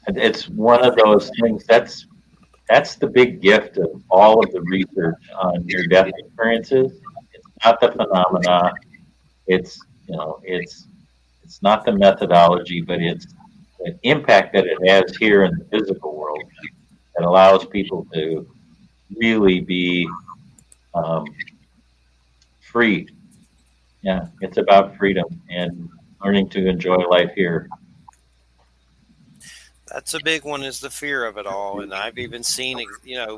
it's one of those things that's the big gift of all of the research on near death experiences. It's not the phenomena. It's it's not the methodology, but it's the impact that it has here in the physical world that allows people to really be um, free. Yeah, it's about freedom and learning to enjoy life here. That's a big one, is the fear of it all. And I've even seen,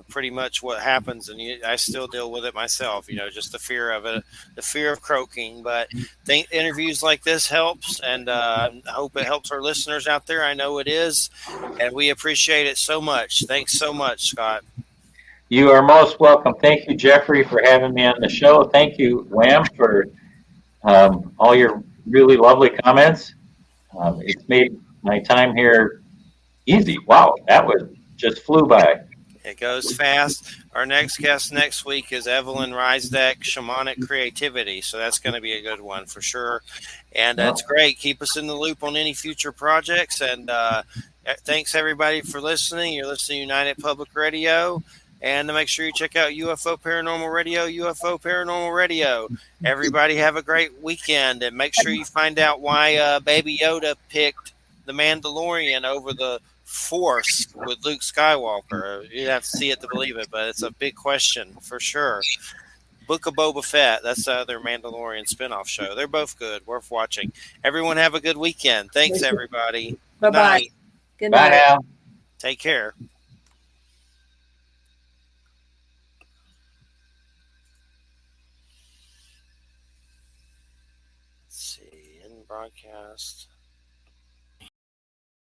pretty much what happens, and I still deal with it myself, just the fear of it, the fear of croaking. But think interviews like this helps, and I hope it helps our listeners out there. I know it is, and we appreciate it so much. Thanks so much, Scott. You are most welcome. Thank you, Jeffrey, for having me on the show. Thank you, Wham, for all your really lovely comments. It's made my time here easy. Wow, that was just flew by. It goes fast. Our next guest next week is Evelyn Riesdeck, Shamanic Creativity. So that's going to be a good one for sure. And it's great. Keep us in the loop on any future projects. And thanks, everybody, for listening. You're listening to United Public Radio. And to make sure you check out UFO Paranormal Radio, UFO Paranormal Radio. Everybody have a great weekend. And make sure you find out why Baby Yoda picked the Mandalorian over the Force with Luke Skywalker. You have to see it to believe it, but it's a big question for sure. Book of Boba Fett, that's the other Mandalorian spinoff show. They're both good, worth watching. Everyone have a good weekend. Thanks, everybody. Bye bye. Good Bye night. now. Take care. Let's see, in broadcast.